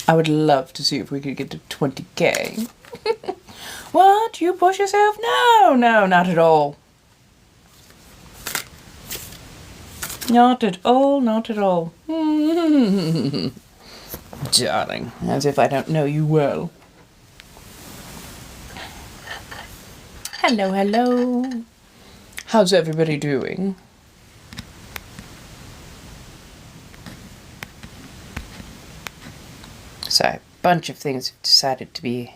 I would love to see if we could get to 20k. What? You push yourself? No, not at all. Not at all, not at all. Darling, as if I don't know you well. Hello, hello. How's everybody doing? So, a bunch of things have decided to be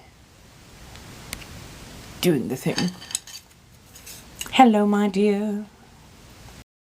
doing the thing. Hello, my dear.